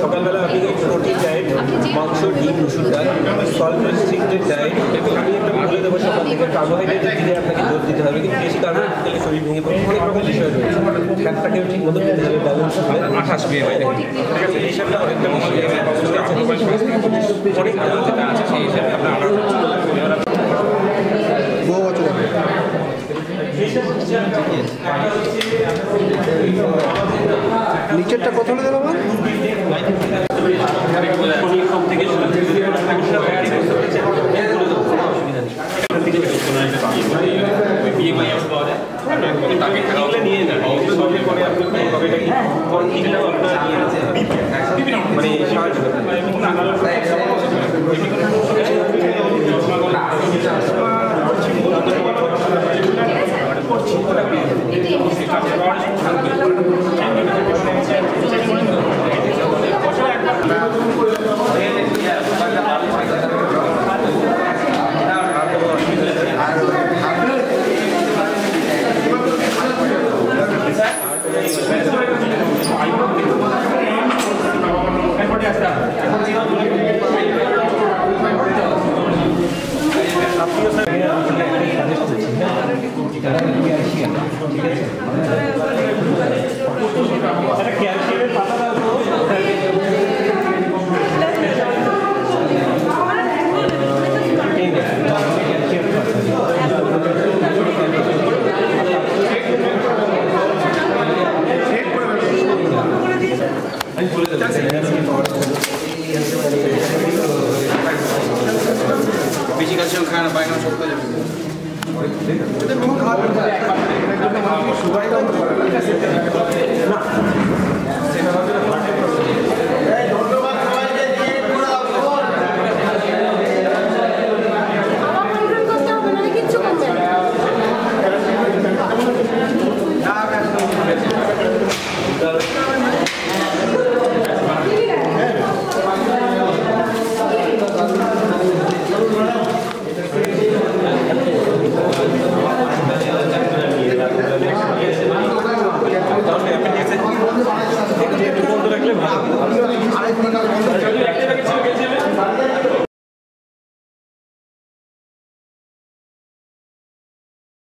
সকালবেলা আপনি প্রোটিন ডায়েট, মাংস, ডিম, মুসুর ডাল, সল্ট রেস্ট্রিক্টেড ডায়েট। আমি একটা বলে দেবো সকাল থেকে কার্বোহাইড্রেটের দিকে আপনাকে জোর দিতে হবে, কিন্তু বেশি কার্বোহাইড্রেট খেলে শরীর ভেঙে পড়ে অনেক রকম বিষয় রয়েছে। ফ্যাটটাকেও ঠিক মতো খেতে হবে, ব্যালেন্স হবে। 28 বিয়ে হয় প্রেশারটা অনেকটা বেশি অনেক যেটা আছে সেই হিসাবে আপনার নিচেরটা কত হলে দেবো আমার নিয়ে না পরে আপনার মানে সাহায্য বেশি ক্যালসিয়াম খায় না, পায়খানা শক্ত হয়ে যাবে। সুগার